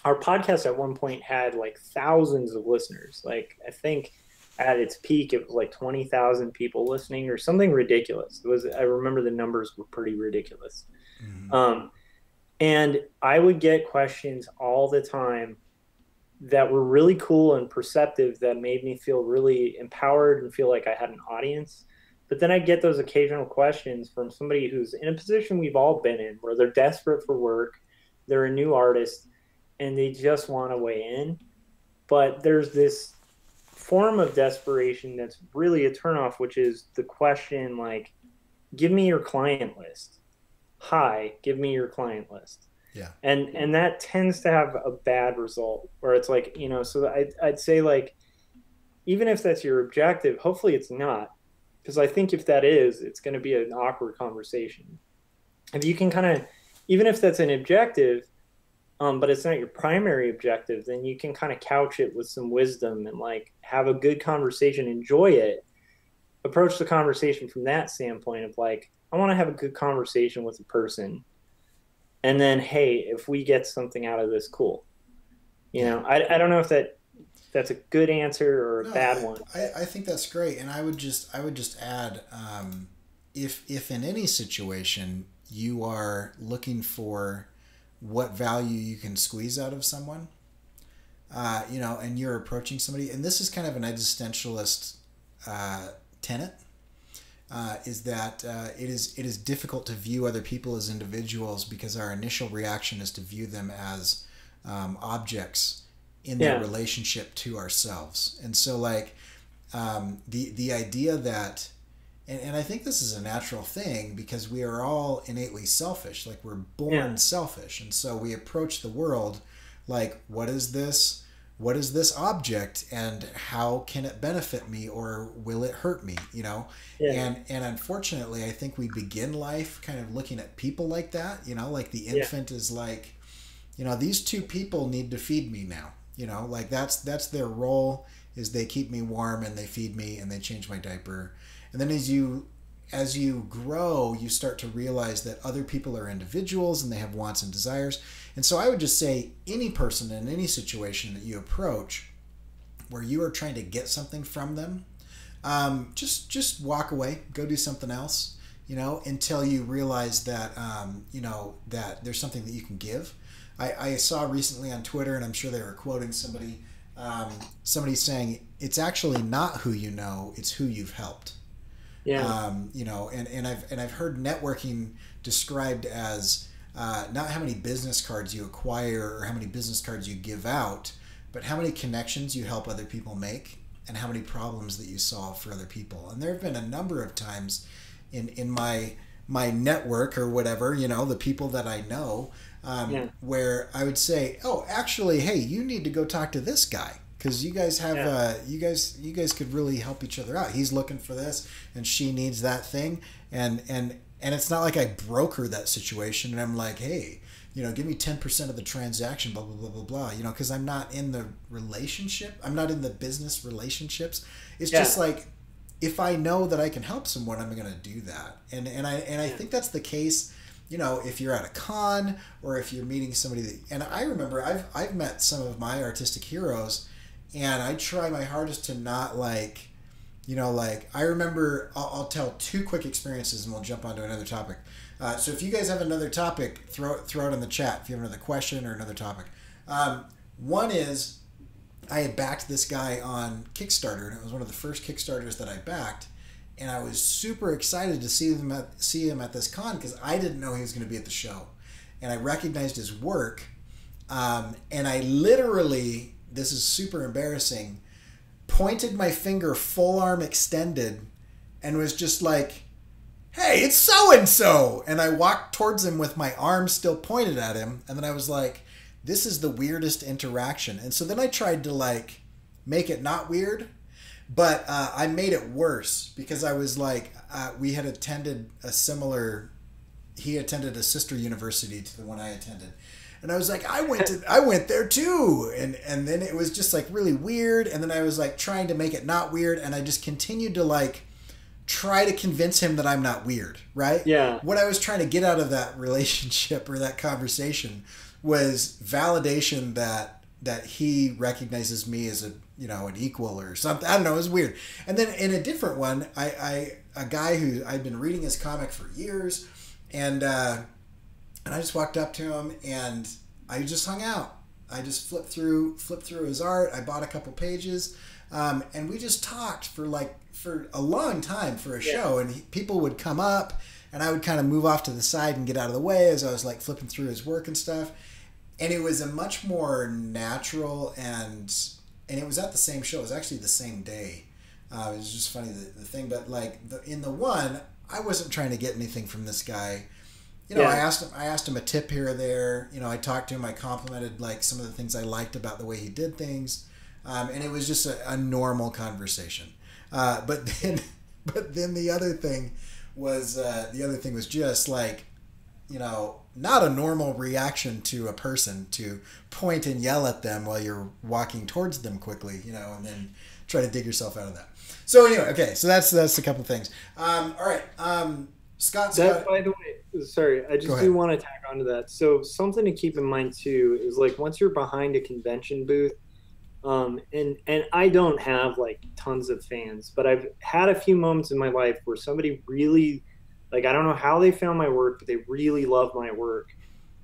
our podcast at one point had like thousands of listeners. Like I think at its peak it was like 20,000 people listening or something ridiculous. I remember the numbers were pretty ridiculous. Mm-hmm. And I would get questions all the time that were really cool and perceptive, that made me feel really empowered and feel like I had an audience. But then I get those occasional questions from somebody who's in a position we've all been in, where they're desperate for work, they're a new artist, and they just want to weigh in. But there's this form of desperation that's really a turnoff, which is the question like, give me your client list. Hi, give me your client list. Yeah. And that tends to have a bad result where it's like, you know, so I'd say like, even if that's your objective, hopefully it's not. Because I think if that is, it's going to be an awkward conversation. If you can kind of, even if that's an objective, but it's not your primary objective, then you can kind of couch it with some wisdom and like have a good conversation, enjoy it, approach the conversation from that standpoint of like, I want to have a good conversation with a person. And then, hey, if we get something out of this, cool. You know, I don't know if that's a good answer or a bad one. I think that's great, and I would just add, if in any situation you are looking for what value you can squeeze out of someone, you know, and you're approaching somebody, and this is kind of an existentialist tenet, is that it is difficult to view other people as individuals because our initial reaction is to view them as objects in their relationship to ourselves. And so like the idea that, and I think this is a natural thing because we are all innately selfish, like we're born selfish. And so we approach the world like, what is this object and how can it benefit me or will it hurt me, you know? And unfortunately, I think we begin life kind of looking at people like that, you know, like the infant is like, you know, these two people need to feed me now. You know, like that's their role, is they keep me warm and they feed me and they change my diaper. And then as you grow, you start to realize that other people are individuals and they have wants and desires. And so I would just say any person in any situation that you approach where you are trying to get something from them, just walk away, go do something else, you know, until you realize that, you know, that there's something that you can give. I saw recently on Twitter, and I'm sure they were quoting somebody saying, it's actually not who you know, it's who you've helped. Yeah. You know, and I've heard networking described as not how many business cards you acquire or how many business cards you give out, but how many connections you help other people make and how many problems that you solve for other people. And there have been a number of times in my network or whatever, you know, the people that I know, where I would say, oh, actually, hey, you need to go talk to this guy because you guys have you guys could really help each other out. He's looking for this and she needs that thing, and it's not like I broker that situation and I'm like, hey, you know, give me 10% of the transaction, blah blah blah blah blah, you know, because I'm not in the relationship, I'm not in the business relationships. It's just like, if I know that I can help someone, I'm going to do that. And I think that's the case, you know, if you're at a con or if you're meeting somebody that, and I remember I've met some of my artistic heroes and I try my hardest to not like, you know, like I remember, I'll tell two quick experiences and we'll jump on to another topic. So if you guys have another topic, throw it in the chat if you have another question or another topic. One is, I had backed this guy on Kickstarter, and it was one of the first Kickstarters that I backed, and I was super excited to see him at this con because I didn't know he was going to be at the show, and I recognized his work, and I literally, this is super embarrassing, pointed my finger full arm extended, and was just like, "Hey, it's so and so," and I walked towards him with my arm still pointed at him, and then I was like, this is the weirdest interaction. And so then I tried to like make it not weird, but I made it worse because I was like, we had attended he attended a sister university to the one I attended. And I was like, I went there too. And then it was just like really weird. And then I was like trying to make it not weird. And I just continued to like try to convince him that I'm not weird. Right. Yeah. What I was trying to get out of that relationship or that conversation was validation that he recognizes me as a, you know, an equal or something. I don't know. It was weird. And then in a different one, a guy who I'd been reading his comic for years, and I just walked up to him and I just hung out. I just flipped through his art. I bought a couple pages, and we just talked for a long time for a show. And people would come up, and I would kind of move off to the side and get out of the way as I was like flipping through his work and stuff. And it was a much more natural, and it was at the same show. It was actually the same day. It was just funny the thing, but in the one, I wasn't trying to get anything from this guy. I asked him a tip here or there. I talked to him. I complimented some of the things I liked about the way he did things, and it was just a normal conversation. But then the other thing was just not a normal reaction to a person to point and yell at them while you're walking towards them quickly, and then try to dig yourself out of that. So anyway, okay, so that's a couple things. All right, Scott. By the way, sorry, I just do want to tack onto that. So something to keep in mind too is once you're behind a convention booth, and I don't have tons of fans, but I've had a few moments in my life where somebody really, I don't know how they found my work, but they really love my work,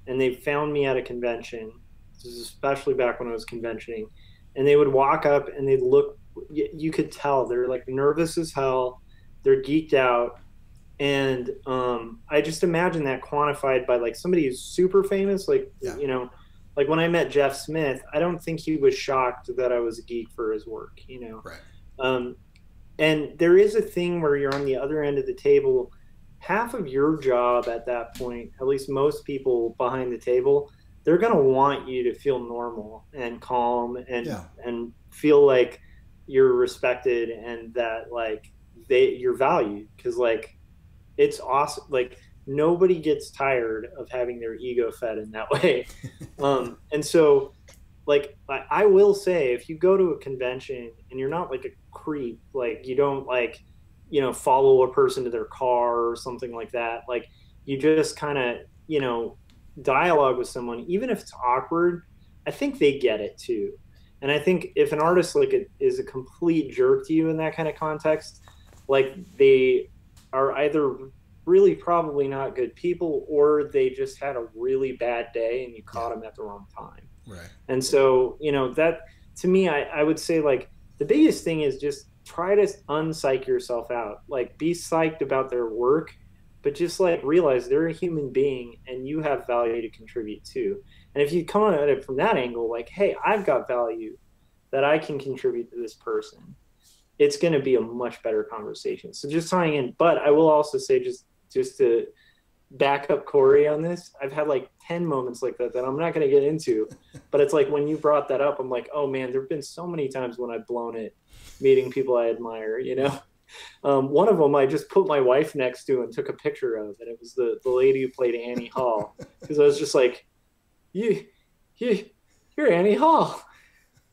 and they found me at a convention. This is especially back when I was conventioning, and they would walk up and they'd look. You could tell they're nervous as hell. They're geeked out. And I just imagine that quantified by somebody who's super famous. When I met Jeff Smith, I don't think he was shocked that I was a geek for his work, Right. And there is a thing where you're on the other end of the table. Half of your job at that point, at least most people behind the table, they're going to want you to feel normal and calm and feel like you're respected and that you're valued, because it's awesome. Nobody gets tired of having their ego fed in that way. And so I will say, if you go to a convention and you're not a creep, you don't follow a person to their car or something like that, you just kind of dialogue with someone, even if it's awkward, I think they get it too. And I think if an artist is a complete jerk to you in that kind of context, they are either really probably not good people, or they just had a really bad day and you caught them at the wrong time. Right. And so, that to me, I would say the biggest thing is just try to unpsych yourself out. Be psyched about their work, but just realize they're a human being and you have value to contribute too. And if you come at it from that angle, hey, I've got value that I can contribute to this person, it's going to be a much better conversation. So just tying in, but I will also say just to back up Cory on this, I've had 10 moments like that I'm not going to get into, but it's when you brought that up, I'm oh man, there've been so many times when I've blown it meeting people I admire, One of them I just put my wife next to and took a picture of, and it was the lady who played Annie Hall, because I was just you're Annie Hall.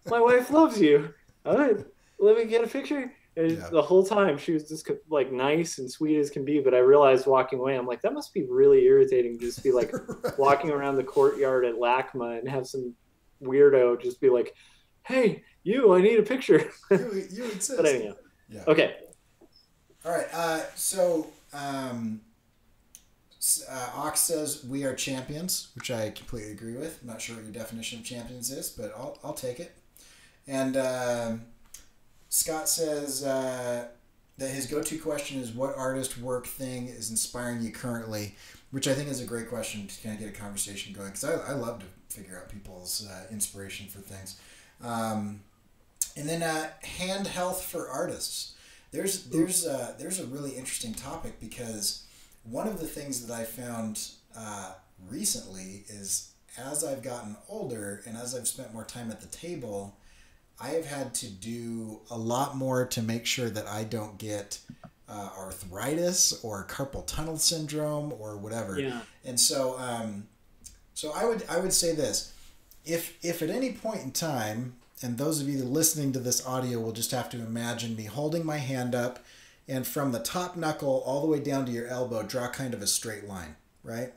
My wife loves you. All right, let me get a picture. And the whole time she was just nice and sweet as can be, but I realized walking away, I'm that must be really irritating to just be right. Walking around the courtyard at LACMA and have some weirdo just be hey, I need a picture. you insist. But anyhow. Yeah. Okay. All right. Ox says we are champions, which I completely agree with. I'm not sure what your definition of champions is, but I'll take it. And Scott says that his go-to question is, what artist, work, thing is inspiring you currently? Which I think is a great question to kind of get a conversation going, because I love to figure out people's inspiration for things. And then hand health for artists. There's a really interesting topic, because one of the things that I found recently is, as I've gotten older and as I've spent more time at the table, I have had to do a lot more to make sure that I don't get arthritis or carpal tunnel syndrome or whatever. Yeah. And so, I would say this: if at any point in time, and those of you listening to this audio will just have to imagine me holding my hand up, and from the top knuckle all the way down to your elbow, draw kind of a straight line, right?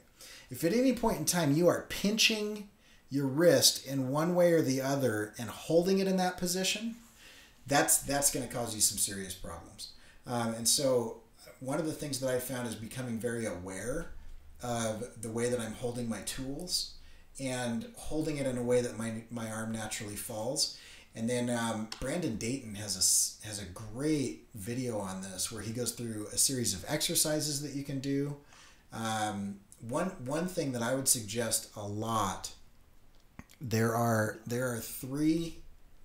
If at any point in time you are pinching your wrist in one way or the other and holding it in that position, that's going to cause you some serious problems. And so one of the things that I found is becoming very aware of the way that I'm holding my tools, and holding it in a way that my arm naturally falls. And then Brandon Dayton has a great video on this where he goes through a series of exercises that you can do. One thing that I would suggest a lot, there are three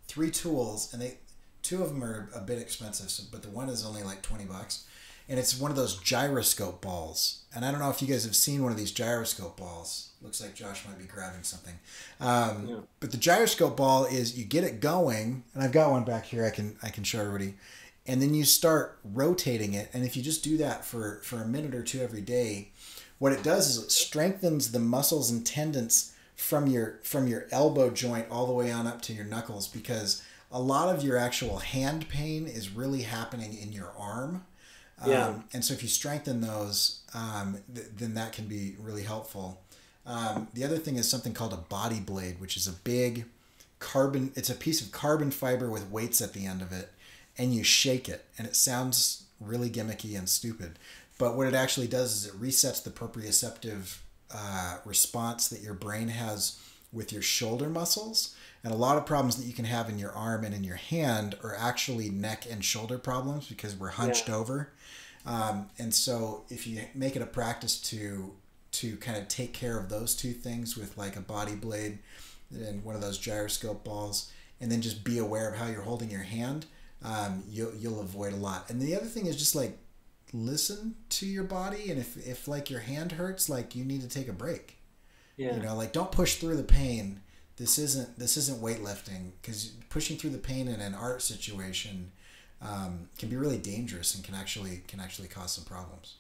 tools, and two of them are a bit expensive, but the one is only like $20, and it's one of those gyroscope balls. And I don't know if you guys have seen one of these gyroscope balls. Looks like Josh might be grabbing something. Yeah. But the gyroscope ball is, you get it going, and I've got one back here I can show everybody, and then you start rotating it. And if you just do that for a minute or two every day, what it does is it strengthens the muscles and tendons from your elbow joint all the way on up to your knuckles, because a lot of your actual hand pain is really happening in your arm. Yeah. And so if you strengthen those, then that can be really helpful. The other thing is something called a body blade, which is a big it's a piece of carbon fiber with weights at the end of it, and you shake it, and it sounds really gimmicky and stupid. But what it actually does is it resets the proprioceptive response that your brain has with your shoulder muscles. And a lot of problems that you can have in your arm and in your hand are actually neck and shoulder problems, because we're hunched over. And so if you make it a practice to kind of take care of those two things with like a body blade and one of those gyroscope balls, and then just be aware of how you're holding your hand, you'll avoid a lot. And the other thing is just like listen to your body, and if like your hand hurts, like you need to take a break. Yeah. You know, like don't push through the pain. This isn't weightlifting, because pushing through the pain in an art situation can be really dangerous and can actually cause some problems.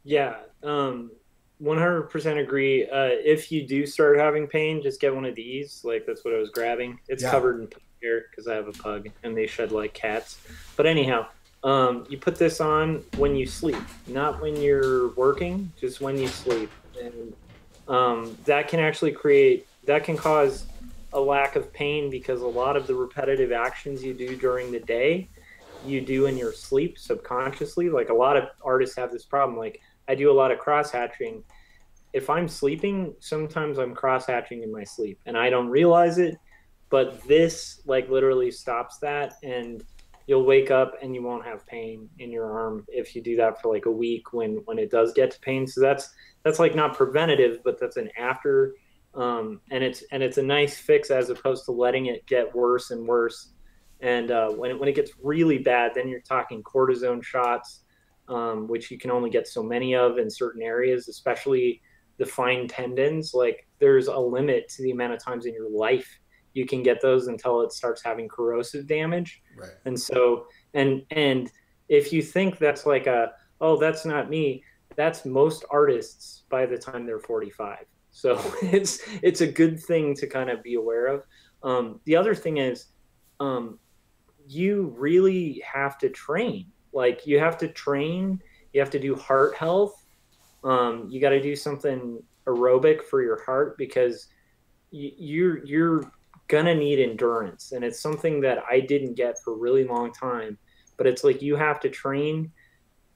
Yeah, 100% agree. If you do start having pain, just get one of these. Like that's what I was grabbing. It's covered in pug hair because I have a pug and they shed like cats. But anyhow, you put this on when you sleep, not when you're working, just when you sleep, and that can cause a lack of pain, because a lot of the repetitive actions you do during the day, you do in your sleep subconsciously. Like a lot of artists have this problem. Like I do a lot of cross hatching. If I'm sleeping, sometimes I'm cross hatching in my sleep and I don't realize it, but this like literally stops that, and you'll wake up and you won't have pain in your arm if you do that for like a week when it does get to pain. So that's like not preventative, but that's an after. And it's a nice fix as opposed to letting it get worse and worse. And when it gets really bad, then you're talking cortisone shots, which you can only get so many of in certain areas, especially the fine tendons. Like there's a limit to the amount of times in your life you can get those until it starts having corrosive damage. Right. And so, and if you think that's like oh, that's not me, that's most artists by the time they're 45. So it's a good thing to kind of be aware of. The other thing is, you really have to train. Like you have to train, you have to do heart health. You got to do something aerobic for your heart, because you're gonna need endurance. And it's something that I didn't get for a really long time, but it's like you have to train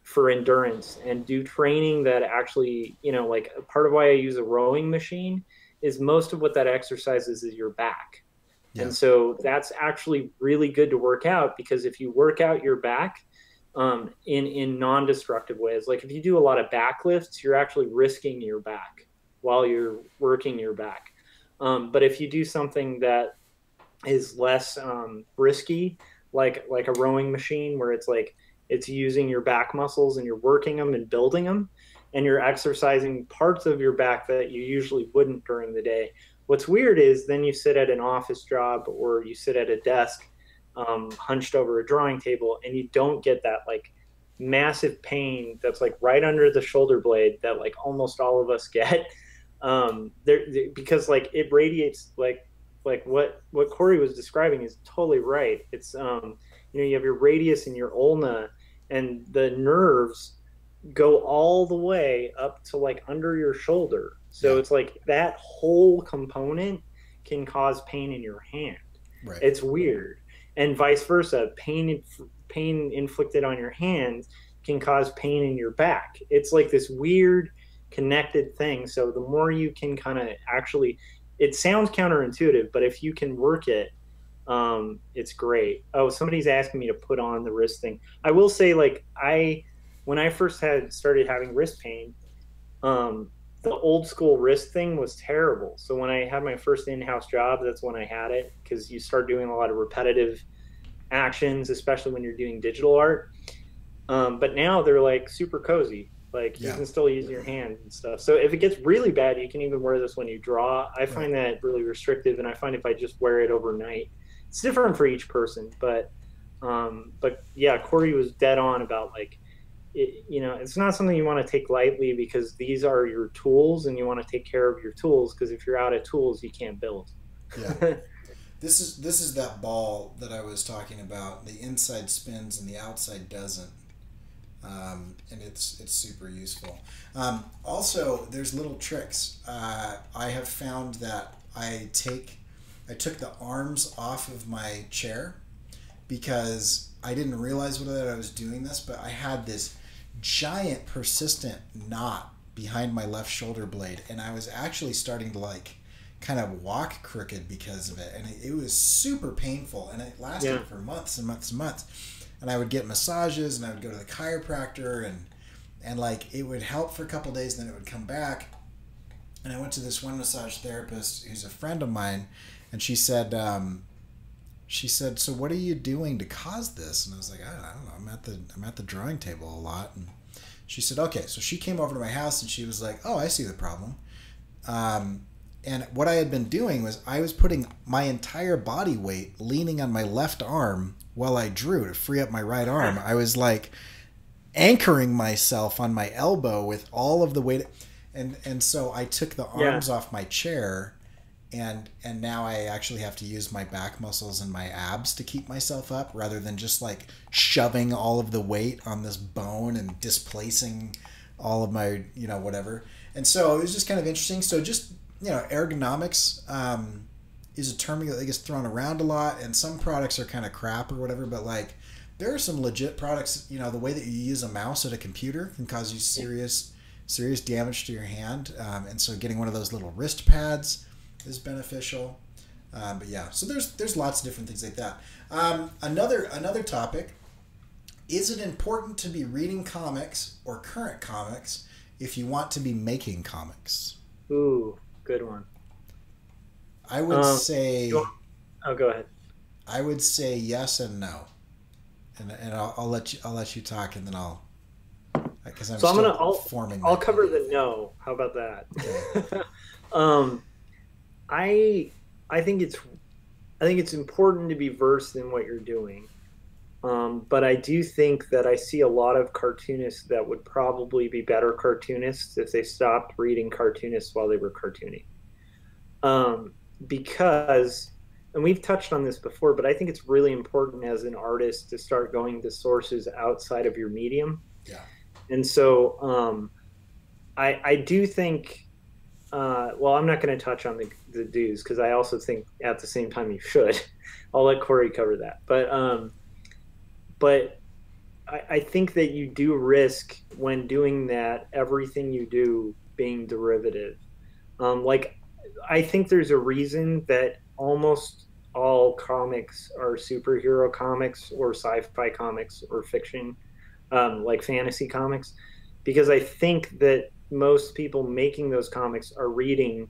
for endurance and do training that actually, you know, like part of why I use a rowing machine is most of what that exercises is your back. Yeah. And so that's actually really good to work out, because if you work out your back in non-destructive ways, like if you do a lot of back lifts, you're actually risking your back while you're working your back. But if you do something that is less risky, like a rowing machine, where it's like it's using your back muscles and you're working them and building them, and you're exercising parts of your back that you usually wouldn't during the day. What's weird is then you sit at an office job or you sit at a desk hunched over a drawing table, and you don't get that like massive pain that's like right under the shoulder blade that like almost all of us get, because like it radiates like what Cory was describing is totally right. It's you have your radius and your ulna, and the nerves go all the way up to like under your shoulder. So it's like that whole component can cause pain in your hand. Right. It's weird. And vice versa, pain inflicted on your hand can cause pain in your back. It's like this weird connected thing. So the more you can kind of actually, it sounds counterintuitive, but if you can work it, it's great. Oh, somebody's asking me to put on the wrist thing. I will say, like, when I first had started having wrist pain, the old school wrist thing was terrible. So when I had my first in-house job, that's when I had it, because you start doing a lot of repetitive actions, especially when you're doing digital art. But now they're like super cozy. Like you can still use your hand and stuff. So if it gets really bad, you can even wear this when you draw. I find that really restrictive, and I find if I just wear it overnight, it's different for each person. But yeah, Cory was dead on about like, it's not something you want to take lightly, because these are your tools, and you want to take care of your tools, because if you're out of tools, you can't build. Yeah. This is that ball that I was talking about. The inside spins and the outside doesn't. And it's super useful. Also, there's little tricks. I have found that I took the arms off of my chair, because I didn't realize that I was doing this, but I had this giant persistent knot behind my left shoulder blade, and I was actually starting to like kind of walk crooked because of it, and it was super painful, and it lasted for months and months and months. And I would get massages, and I would go to the chiropractor, and like it would help for a couple of days, and then it would come back. And I went to this one massage therapist who's a friend of mine, and she said, "So what are you doing to cause this?" And I was like, "I don't know. I'm at the drawing table a lot." And she said, "Okay." So she came over to my house, and she was like, "Oh, I see the problem." And what I had been doing was I was putting my entire body weight leaning on my left arm while I drew to free up my right arm. I was like anchoring myself on my elbow with all of the weight. And so I took the arms off my chair, and now I actually have to use my back muscles and my abs to keep myself up, rather than just like shoving all of the weight on this bone and displacing all of my, whatever. And so it was just kind of interesting. So just, ergonomics is a term that gets thrown around a lot, and some products are kind of crap or whatever, but like there are some legit products. The way that you use a mouse at a computer can cause you serious damage to your hand, and so getting one of those little wrist pads is beneficial. But yeah, so there's lots of different things like that. Another topic: is it important to be reading comics or current comics if you want to be making comics? Ooh, good one. I would say. Oh, go ahead. I would say yes and no, and I'll let you talk, and then I'll, because I'll cover the no. How about that? Okay. I think it's important to be versed in what you're doing, but I do think that I see a lot of cartoonists that would probably be better cartoonists if they stopped reading cartoonists while they were cartooning. Because, and we've touched on this before, but I think it's really important as an artist to start going to sources outside of your medium. Yeah. And so I do think, well, I'm not going to touch on the do's, because I also think at the same time you should. I'll let Cory cover that. But I think that you do risk, when doing that, everything you do being derivative. Like, I think there's a reason that almost all comics are superhero comics or sci-fi comics or fiction, like fantasy comics, because I think that most people making those comics are reading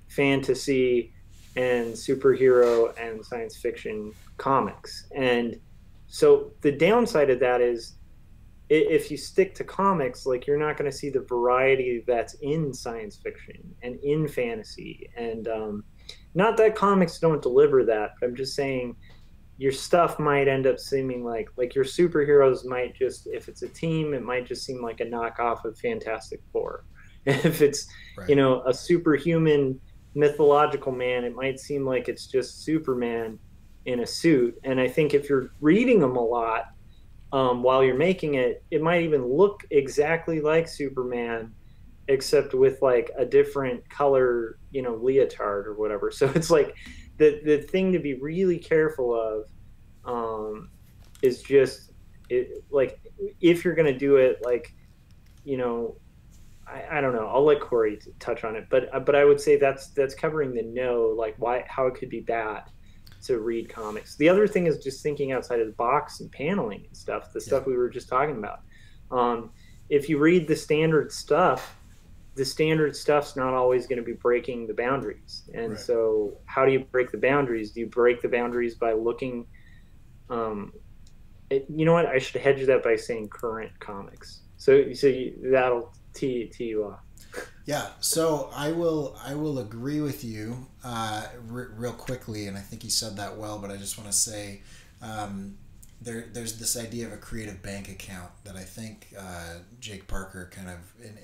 fantasy and superhero and science fiction comics. And so the downside of that is, if you stick to comics, like, you're not going to see the variety that's in science fiction and in fantasy. And not that comics don't deliver that, but I'm just saying your stuff might end up seeming like your superheroes might just, if it's a team, it might just seem like a knockoff of Fantastic Four. If it's, right, a superhuman mythological man, it might seem like it's just Superman in a suit. And I think if you're reading them a lot, while you're making it, it might even look exactly like Superman, except with like a different color, leotard or whatever. So it's like the thing to be really careful of is just like, if you're going to do it, like, I don't know. I'll let Corey touch on it, but I would say that's covering the no, like why how it could be bad to read comics. The other thing is just thinking outside of the box and paneling and stuff, the Yeah. stuff we were just talking about. Um, if you read the standard stuff's not always going to be breaking the boundaries. And Right. so, how do you break the boundaries? Do you break the boundaries by looking? Um, you know what? I should hedge that by saying current comics. That'll tee you off. Yeah, so I will agree with you real quickly, and I think you said that well. But I just want to say there's this idea of a creative bank account that I think Jake Parker kind of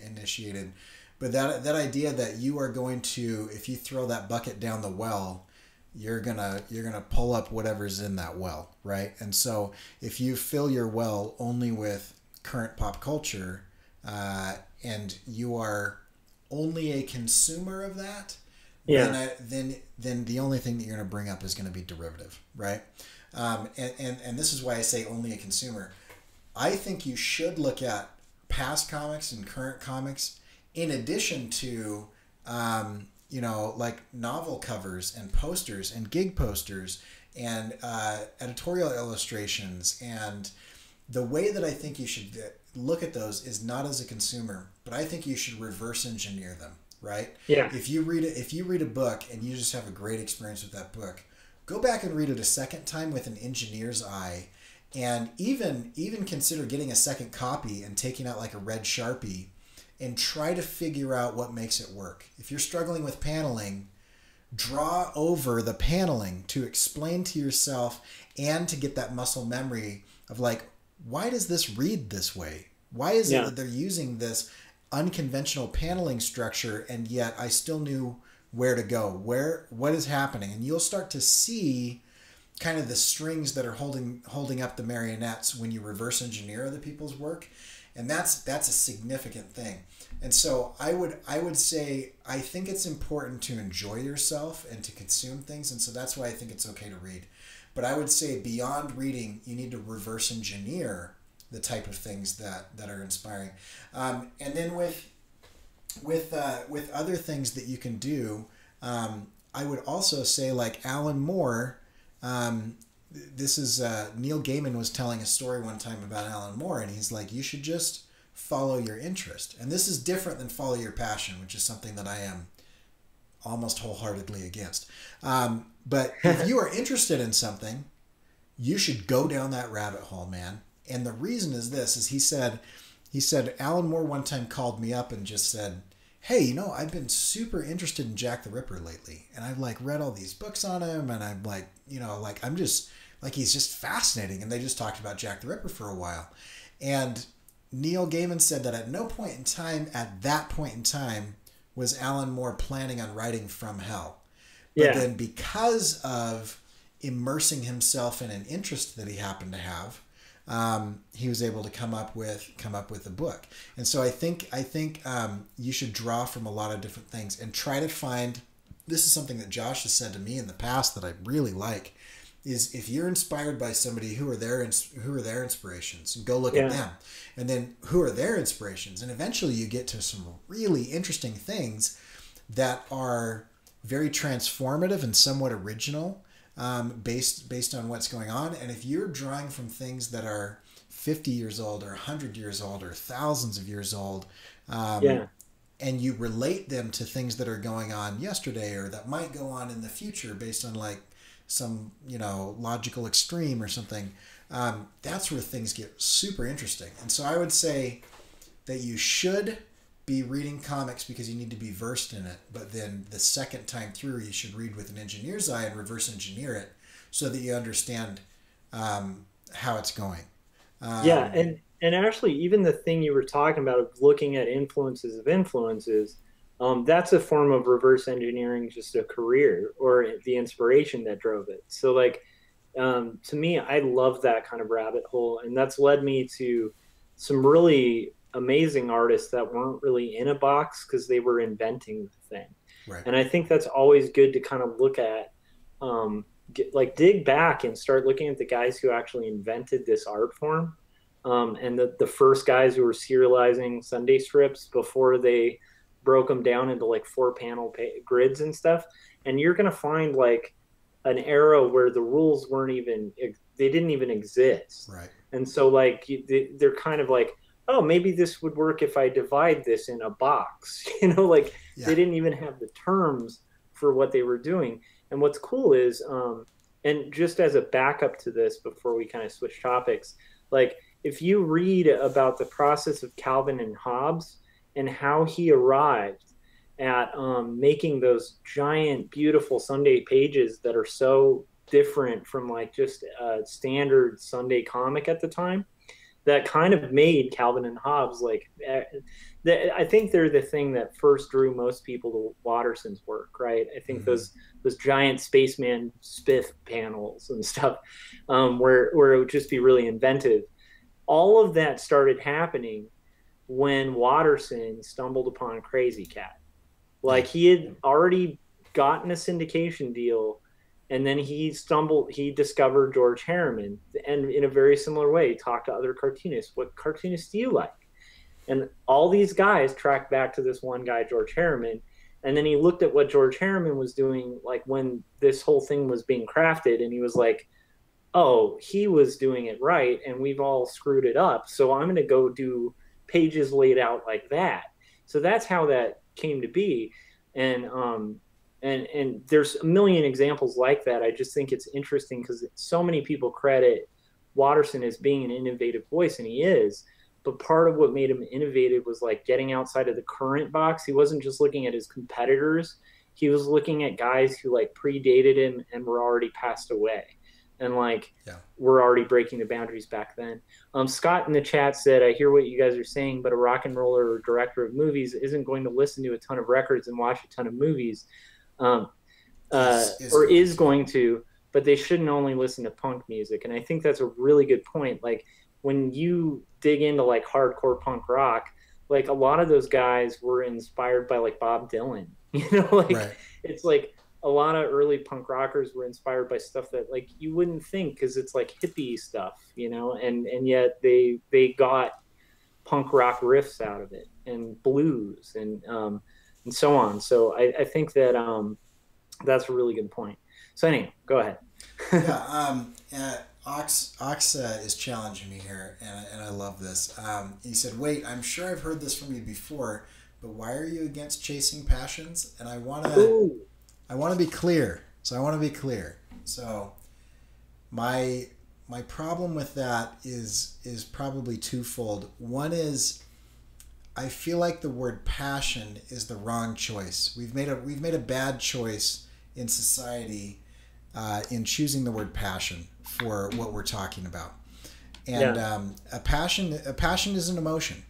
initiated. But that idea that you are going to, if you throw that bucket down the well, you're gonna pull up whatever's in that well, right? And so if you fill your well only with current pop culture, and you are only a consumer of that, Yeah, then the only thing that you're going to bring up is going to be derivative, right? And this is why I say only a consumer. I think you should look at past comics and current comics in addition to like novel covers and posters and gig posters and editorial illustrations. And the way that I think you should look at those is not as a consumer, but I think you should reverse engineer them, right? yeah, If you read a book and you just have a great experience with that book, go back and read it a second time with an engineer's eye, and even consider getting a second copy and taking out like a red Sharpie and try to figure out what makes it work. If you're struggling with paneling, draw over the paneling to explain to yourself and to get that muscle memory of like, why does this read this way? Why is it yeah, that they're using this unconventional paneling structure and yet I still knew where to go? What is happening? And you'll start to see kind of the strings that are holding up the marionettes when you reverse engineer other people's work. And that's a significant thing. And so I would say I think it's important to enjoy yourself and to consume things, and so that's why I think it's okay to read. But I would say beyond reading, you need to reverse engineer the type of things that are inspiring. And then with other things that you can do, I would also say like Alan Moore. This is Neil Gaiman was telling a story one time about Alan Moore, and he's like, you should just follow your interest. And this is different than follow your passion, which is something that I am almost wholeheartedly against. But if you are interested in something, you should go down that rabbit hole, man. And the reason is this: is he said Alan Moore one time called me up and just said, hey, I've been super interested in Jack the Ripper lately, and I've like read all these books on him, and I'm like, I'm just like, he's just fascinating. And they just talked about Jack the Ripper for a while. And Neil Gaiman said that at that point in time, was Alan Moore planning on writing From Hell. But yeah, then because of immersing himself in an interest that he happened to have, he was able to come up with a book. And so I think you should draw from a lot of different things and try to find. This is something that Josh has said to me in the past that I really like. Is if you're inspired by somebody, who are their inspirations, and go look at yeah, them, and then who are their inspirations, and eventually you get to some really interesting things that are very transformative and somewhat original, based on what's going on. And if you're drawing from things that are 50 years old or 100 years old or thousands of years old, yeah, and you relate them to things that are going on yesterday or that might go on in the future based on like some logical extreme or something, that's where things get super interesting. And so I would say that you should be reading comics because you need to be versed in it, but then the second time through you should read with an engineer's eye and reverse engineer it so that you understand how it's going. yeah. um, And actually, even the thing you were talking about of looking at influences of influences, that's a form of reverse engineering, just a career or the inspiration that drove it. So, like, to me, I love that kind of rabbit hole, and that's led me to some really amazing artists that weren't really in a box because they were inventing the thing. right. And I think that's always good to kind of look at, dig back and start looking at the guys who actually invented this art form. and the first guys who were serializing Sunday strips before they broke them down into like 4 panel grids and stuff. And you're gonna find like an era where the rules weren't even they didn't even exist. Right. And so like they're kind of like, oh, maybe this would work if I divide this in a box. Like Yeah. they didn't even have the terms for what they were doing. And what's cool is, and just as a backup to this, before we kind of switch topics, like if you read about the process of Calvin and Hobbes and how he arrived at making those giant, beautiful Sunday pages that are so different from like just a standard Sunday comic at the time, that kind of made Calvin and Hobbes like. I think they're the thing that first drew most people to Watterson's work, right? I think those giant spaceman spiff panels and stuff, where it would just be really inventive. All of that started happening when Watterson stumbled upon Crazy Cat. Like he had already gotten a syndication deal, and then he discovered George Harriman, and in a very similar way, talked to other cartoonists. What cartoonists do you like? And all these guys tracked back to this one guy, George Harriman. And then he looked at what George Harriman was doing, like when this whole thing was being crafted, and he was like, oh, he was doing it right, and we've all screwed it up. So I'm going to go do pages laid out like that. So that's how that came to be. And there's a million examples like that. I just think it's interesting because so many people credit Watterson as being an innovative voice, and he is. But part of what made him innovative was like getting outside of the current box. He wasn't just looking at his competitors. He was looking at guys who like predated him and were already passed away. And like, we're already breaking the boundaries back then. Scott in the chat said, I hear what you guys are saying, but a rock and roller or director of movies isn't going to listen to a ton of records and watch a ton of movies, or is going to, but they shouldn't only listen to punk music. And I think that's a really good point. Like when you dig into like hardcore punk rock, like a lot of those guys were inspired by like Bob Dylan, It's like a lot of early punk rockers were inspired by stuff that like you wouldn't think, because it's like hippie stuff, and yet they got punk rock riffs out of it, and blues and so on. So I think that that's a really good point. So anyway, go ahead. Ox is challenging me here, and I love this. He said, wait, I'm sure I've heard this from you before, but why are you against chasing passions? And I want to be clear. So my problem with that is probably twofold. One is I feel like the word passion is the wrong choice. We've made a bad choice in society in choosing the word passion for what we're talking about. And a passion is an emotion.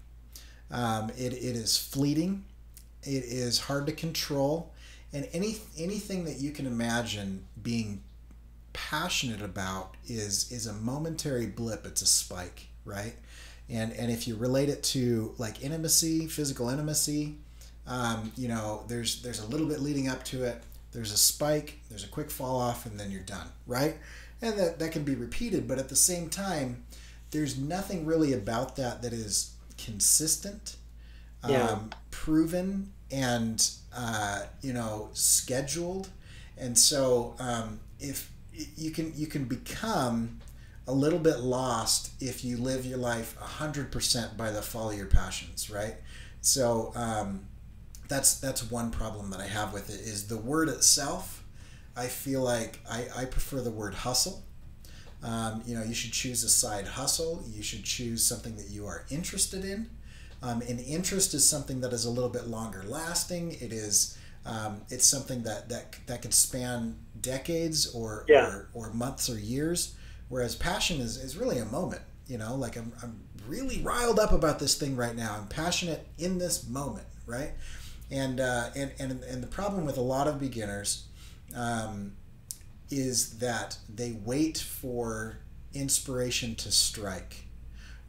It is fleeting. It is hard to control. And anything that you can imagine being passionate about is a momentary blip. It's a spike, right? And if you relate it to like intimacy, physical intimacy, there's a little bit leading up to it. There's a spike, there's a quick fall off, and then you're done, right? And that can be repeated, but at the same time, there's nothing really about that is consistent, proven, and scheduled. And so if you can become a little bit lost if you live your life 100% by the follow your passions, right? So that's one problem that I have with it, is the word itself. I feel like I prefer the word hustle. You should choose a side hustle. You should choose something that you are interested in. And interest is something that is a little bit longer lasting. It is it's something that can span decades or months or years. Whereas passion is really a moment. Like I'm really riled up about this thing right now. I'm passionate in this moment, right? And the problem with a lot of beginners is that they wait for inspiration to strike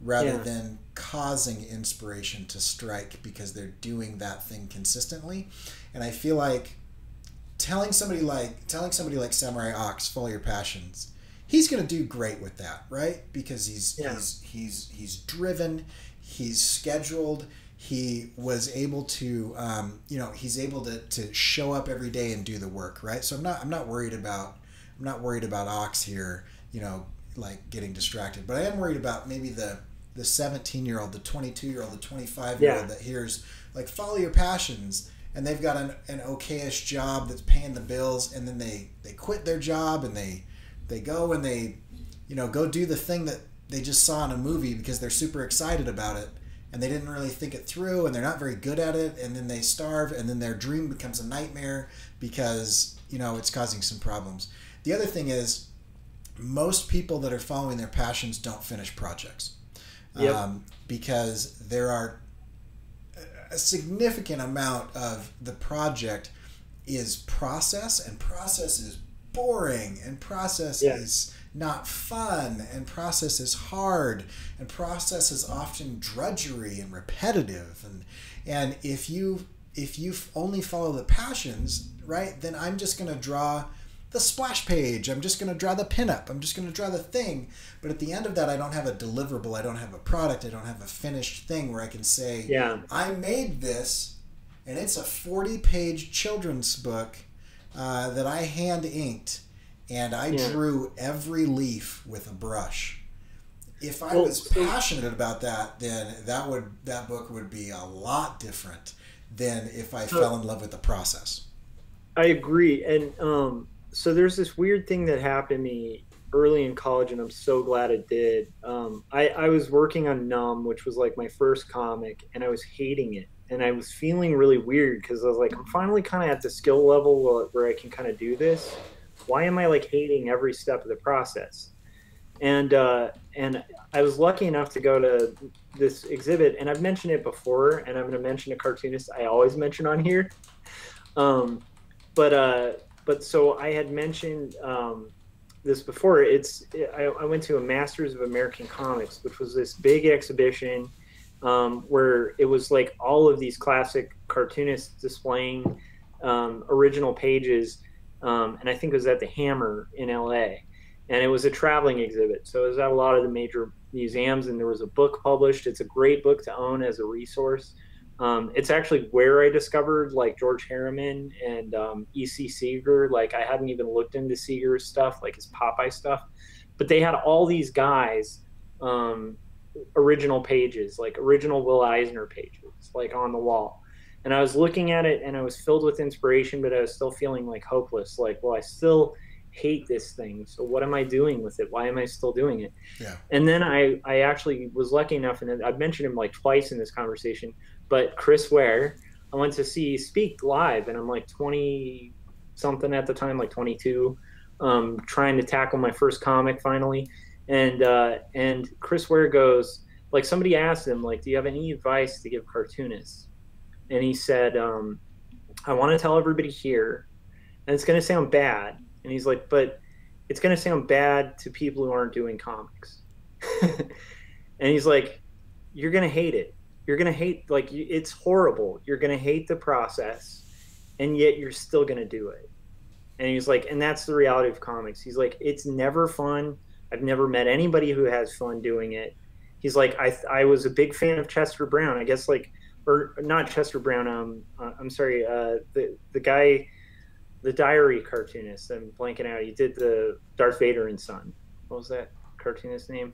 rather than causing inspiration to strike because they're doing that thing consistently. And I feel like telling somebody like Samurai Ox, follow your passions, he's going to do great with that, right? Because Yeah. he's driven, he's scheduled, he was able to he's able to show up every day and do the work, right? So I'm not worried about Ox here, like getting distracted, but I am worried about maybe the 17-year-old, the 22-year-old, the 25-year-old that hears like follow your passions, and they've got an okayish job that's paying the bills, and then they quit their job and they go and they go do the thing that they just saw in a movie because they're super excited about it, and they didn't really think it through, and they're not very good at it, and then they starve, and then their dream becomes a nightmare because it's causing some problems. The other thing is, most people that are following their passions don't finish projects. Yep. Because there are a significant amount of the project is process, and process is boring, and process is not fun, and process is hard, and process is often drudgery and repetitive, and if you only follow the passions, right, then I'm just going to draw the splash page, I'm just going to draw the pinup, I'm just going to draw the thing, but at the end of that I don't have a deliverable, I don't have a product, I don't have a finished thing where I can say, I made this, and it's a 40-page children's book that I hand inked, and I drew every leaf with a brush. If I was passionate about that, then that book would be a lot different than if I fell in love with the process. I agree. And so there's this weird thing that happened to me early in college, and I'm so glad it did. I was working on Numb, which was like my first comic, and I was hating it. And I was feeling really weird because I was like, I'm finally kind of at the skill level where I can kind of do this. Why am I like hating every step of the process? And I was lucky enough to go to this exhibit, and I've mentioned it before, and I'm going to mention a cartoonist I always mention on here. But so I had mentioned this before. I went to a Masters of American Comics, which was this big exhibition where it was like all of these classic cartoonists displaying original pages. And I think it was at the Hammer in LA. And it was a traveling exhibit. So it was at a lot of the major museums, and there was a book published. It's a great book to own as a resource. It's actually where I discovered like George Harriman and E.C. Seeger. Like I hadn't even looked into Seeger's stuff, like his Popeye stuff. But they had all these guys, original pages, like original Will Eisner pages, like on the wall. And I was looking at it, and I was filled with inspiration, but I was still feeling like hopeless. Like, well, I still hate this thing. So what am I doing with it? Why am I still doing it? Yeah. And then I actually was lucky enough, and I've mentioned him like twice in this conversation, but Chris Ware, I went to see speak live, and I'm like 20 something at the time, like 22, trying to tackle my first comic finally. And Chris Ware goes, like, somebody asked him, like, do you have any advice to give cartoonists? And he said, I want to tell everybody here, and it's going to sound bad. And he's like, but it's going to sound bad to people who aren't doing comics. And he's like, you're going to hate it. You're going to hate, like, it's horrible. You're going to hate the process, and yet you're still going to do it. And he's like, and that's the reality of comics. He's like, it's never fun. I've never met anybody who has fun doing it. He's like, I was a big fan of Chester Brown. I guess, like, or not Chester Brown. I'm sorry. The guy, the diary cartoonist. I'm blanking out. He did the Darth Vader and Son. What was that cartoonist name?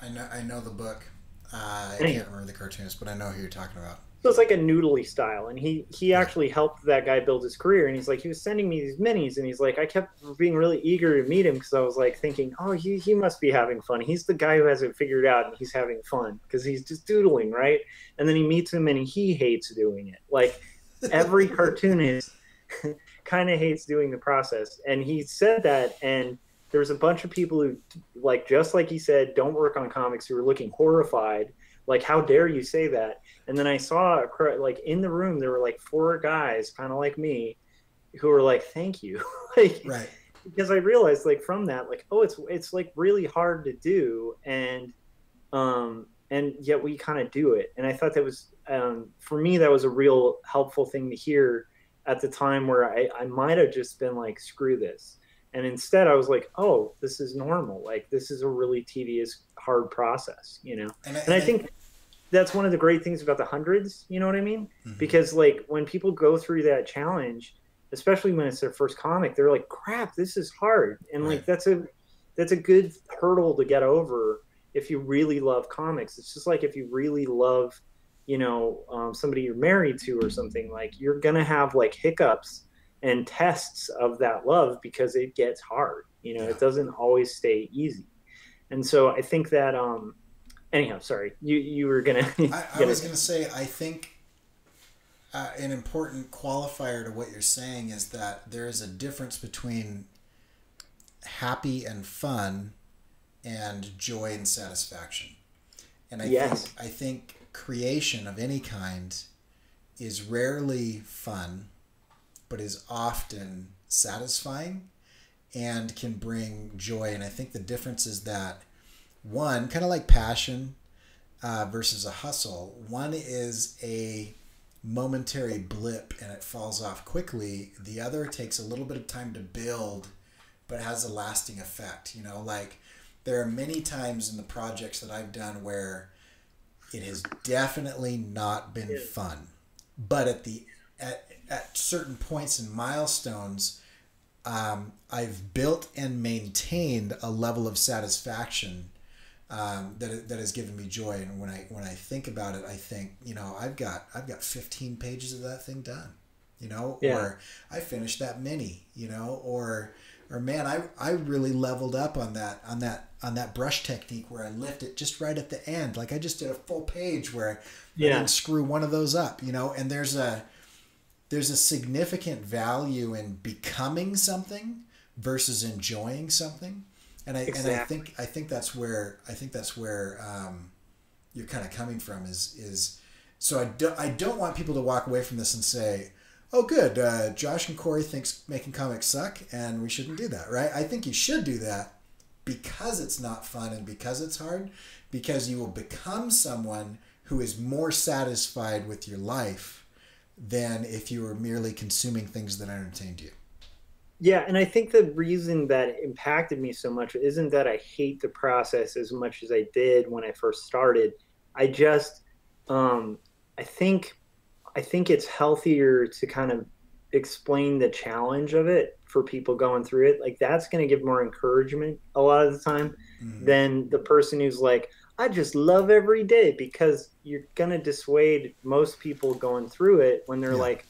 I know the book. I can't remember the cartoonist, but I know who you're talking about. So it's like a noodly style, and he actually helped that guy build his career. And he's like, he was sending me these minis, and he's like, I kept being really eager to meet him because I was like thinking, oh, he must be having fun. He's the guy who has it figured out, and he's having fun because he's just doodling, right? And then he meets him, and he hates doing it. Like every cartoonist kind of hates doing the process. And he said that, and there's a bunch of people who, like, just like he said, don't work on comics, who were looking horrified. Like, how dare you say that? And then I saw, like, in the room, there were like 4 guys, kind of like me, who were like, thank you. Like, right. Because I realized, like, from that, like, oh, it's like really hard to do. And yet we kind of do it. And I thought that was, for me, that was a real helpful thing to hear at the time where I might have just been like, screw this. And instead I was like, oh, this is normal. Like, this is a really tedious, hard process, you know? And I think that's one of the great things about the hundreds, you know what I mean? mm-hmm. Because like when people go through that challenge, especially when it's their first comic, they're like, crap, this is hard. And like, that's a good hurdle to get over if you really love comics. It's just like if you really love, you know, somebody you're married to or something, like you're going to have like hiccups and tests of that love because it gets hard. You know, it doesn't always stay easy. And so I think that, anyhow, sorry, you were going to. I was going to say, I think an important qualifier to what you're saying is that there is a difference between happy and fun and joy and satisfaction. And I think creation of any kind is rarely fun, but is often satisfying and can bring joy. And I think the difference is that one, kind of like passion versus a hustle, one is a momentary blip and it falls off quickly. The other takes a little bit of time to build, but has a lasting effect. You know, like there are many times in the projects that I've done where it has definitely not been fun, but at certain points and milestones, I've built and maintained a level of satisfaction that has given me joy. And when I think about it, I think, you know, I've got 15 pages of that thing done, you know, or I finished that mini, you know, or man, I really leveled up on that brush technique where I lift it just right at the end. Like I just did a full page where I didn't screw one of those up, you know, and there's a significant value in becoming something versus enjoying something. And I think that's where you're kind of coming from is so I don't want people to walk away from this and say, oh, good, Josh and Cory thinks making comics suck and we shouldn't do that, right? I think you should do that because it's not fun and because it's hard, because you will become someone who is more satisfied with your life than if you were merely consuming things that entertained you. Yeah, and I think the reason that it impacted me so much isn't that I hate the process as much as I did when I first started. I just, I think it's healthier to kind of explain the challenge of it for people going through it. Like that's going to give more encouragement a lot of the time than the person who's like, I just love every day, because you're going to dissuade most people going through it when they're like,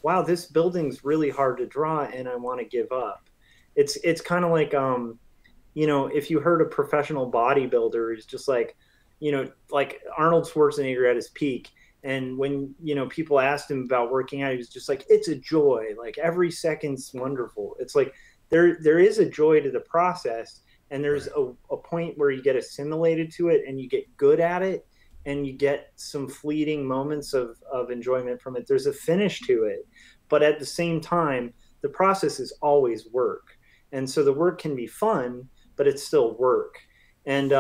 wow, this building's really hard to draw and I want to give up. It's kind of like, you know, if you heard a professional bodybuilder who's just like, you know, like Arnold Schwarzenegger at his peak. And when, you know, people asked him about working out, he was just like, it's a joy. Like every second's wonderful. It's like there is a joy to the process. And there's a point where you get assimilated to it and you get good at it and you get some fleeting moments of enjoyment from it. There's a finish to it. But at the same time, the process is always work. And so the work can be fun, but it's still work. And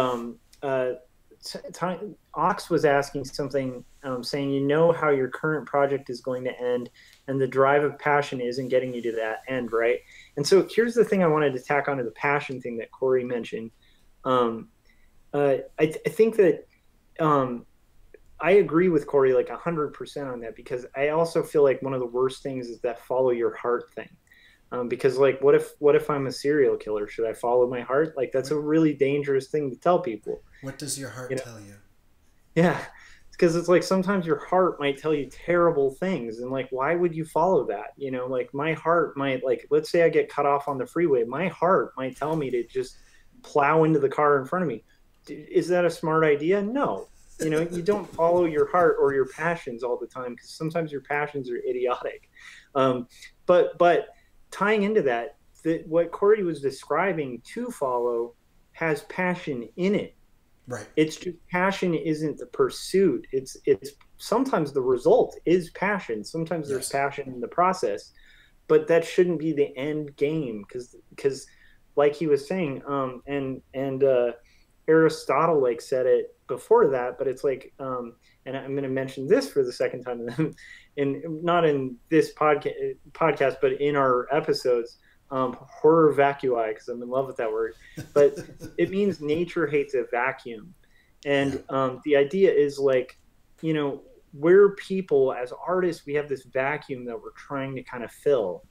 Ox was asking something, saying, you know how your current project is going to end and the drive of passion isn't getting you to that end, right? And so here's the thing I wanted to tack onto the passion thing that Cory mentioned. I think that I agree with Cory like 100% on that, because I also feel like one of the worst things is that follow your heart thing. Because like, what if I'm a serial killer? Should I follow my heart? Like that's a really dangerous thing to tell people. What does your heart tell you? Yeah, because it's like sometimes your heart might tell you terrible things, and like, why would you follow that? You know, like my heart might, like, let's say I get cut off on the freeway, my heart might tell me to just plow into the car in front of me. Is that a smart idea? No. You know, you don't follow your heart or your passions all the time, because sometimes your passions are idiotic. But tying into that, what Cory was describing to follow has passion in it. Right. It's just passion isn't the pursuit. It's sometimes the result is passion. Sometimes there's passion in the process, but that shouldn't be the end game, because like he was saying, and Aristotle like said it before that, but it's like, and I'm going to mention this for the second time, and not in this podcast, but in our episodes, horror vacui because I'm in love with that word, but it means nature hates a vacuum. Yeah. And the idea is like, you know, we're people as artists, we have this vacuum that we're trying to kind of fill.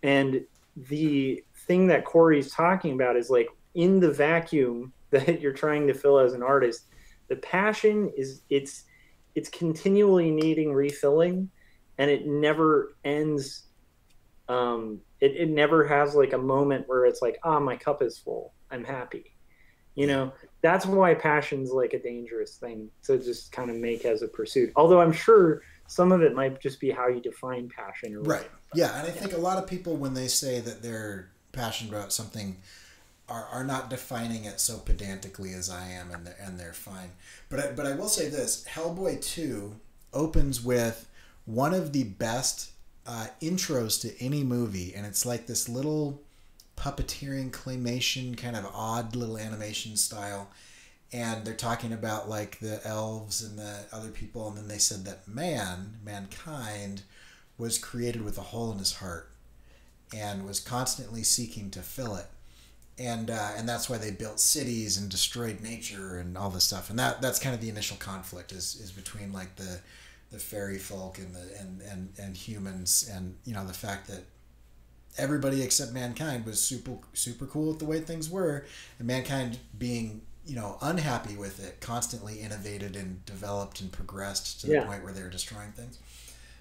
And the thing that Corey's talking about is like in the vacuum that you're trying to fill as an artist, the passion is it's continually needing refilling and it never ends. It never has like a moment where it's like, ah, my cup is full. I'm happy. You Yeah. know, that's why passion's like a dangerous thing to just kind of make as a pursuit. Although I'm sure some of it might just be how you define passion or Right. whatever. Yeah, and I think a lot of people when they say that they're passionate about something are not defining it so pedantically as I am, and they're fine. But I will say this: Hellboy 2 opens with one of the best intros to any movie, and it's like this little puppeteering claymation kind of odd little animation style, and they're talking about like the elves and the other people, and then they said that mankind was created with a hole in his heart and was constantly seeking to fill it, and that's why they built cities and destroyed nature and all this stuff. And that's kind of the initial conflict is between like the fairy folk and and humans, and you know the fact that everybody except mankind was super cool with the way things were, and mankind being unhappy with it constantly innovated and developed and progressed to the point where they were destroying things.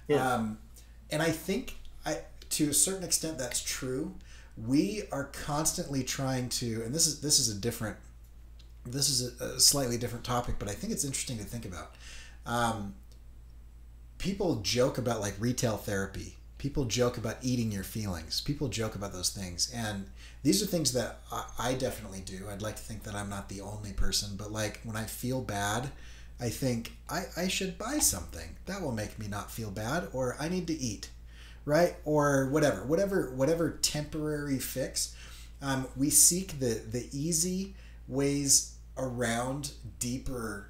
Yeah. And I think to a certain extent that's true. We are constantly trying to, and this is a slightly different topic, but I think it's interesting to think about. People joke about like retail therapy. People joke about eating your feelings. People joke about those things, and these are things that I definitely do. I'd like to think that I'm not the only person, but like when I feel bad, I think I should buy something that will make me not feel bad, or I need to eat. Right? Or whatever temporary fix. We seek the easy ways around deeper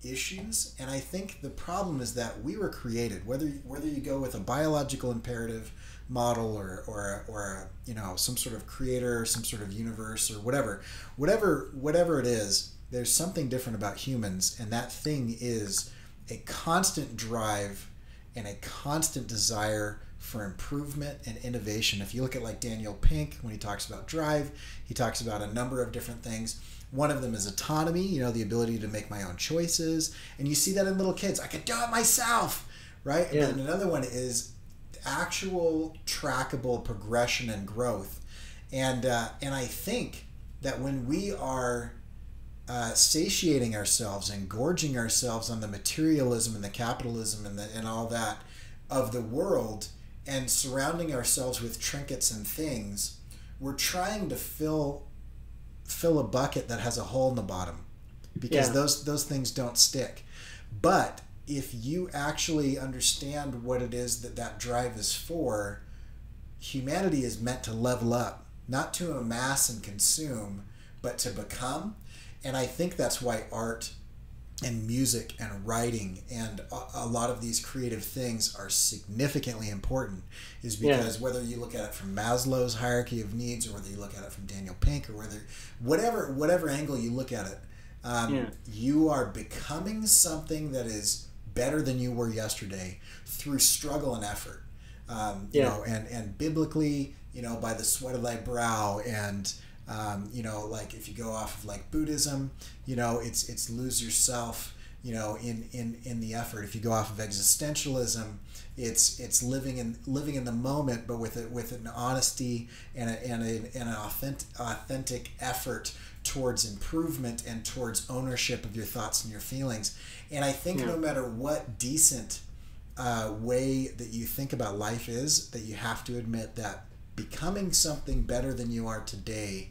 issues, and I think the problem is that we were created, whether you go with a biological imperative model or some sort of creator, some sort of universe, or whatever it is, there's something different about humans, and that thing is a constant drive and a constant desire for improvement and innovation. If you look at like Daniel Pink, when he talks about drive, he talks about a number of different things. One of them is autonomy, the ability to make my own choices. And you see that in little kids. I could do it myself, right? Yeah. And then another one is actual trackable progression and growth. And I think that when we are satiating ourselves and gorging ourselves on the materialism and the capitalism and all that of the world, and surrounding ourselves with trinkets and things, we're trying to fill a bucket that has a hole in the bottom, because those things don't stick. But if you actually understand what it is that drive is for, humanity is meant to level up, not to amass and consume, but to become. And I think that's why art and music and writing and a lot of these creative things are significantly important, is because whether you look at it from Maslow's hierarchy of needs, or whether you look at it from Daniel Pink, or whatever angle you look at it, you are becoming something that is better than you were yesterday through struggle and effort. And biblically, by the sweat of thy brow, and like if you go off of like Buddhism, it's lose yourself, in the effort. If you go off of existentialism, it's living in the moment, but with an honesty and an authentic effort towards improvement and towards ownership of your thoughts and your feelings. And I think no matter what decent way that you think about life is, that you have to admit that becoming something better than you are today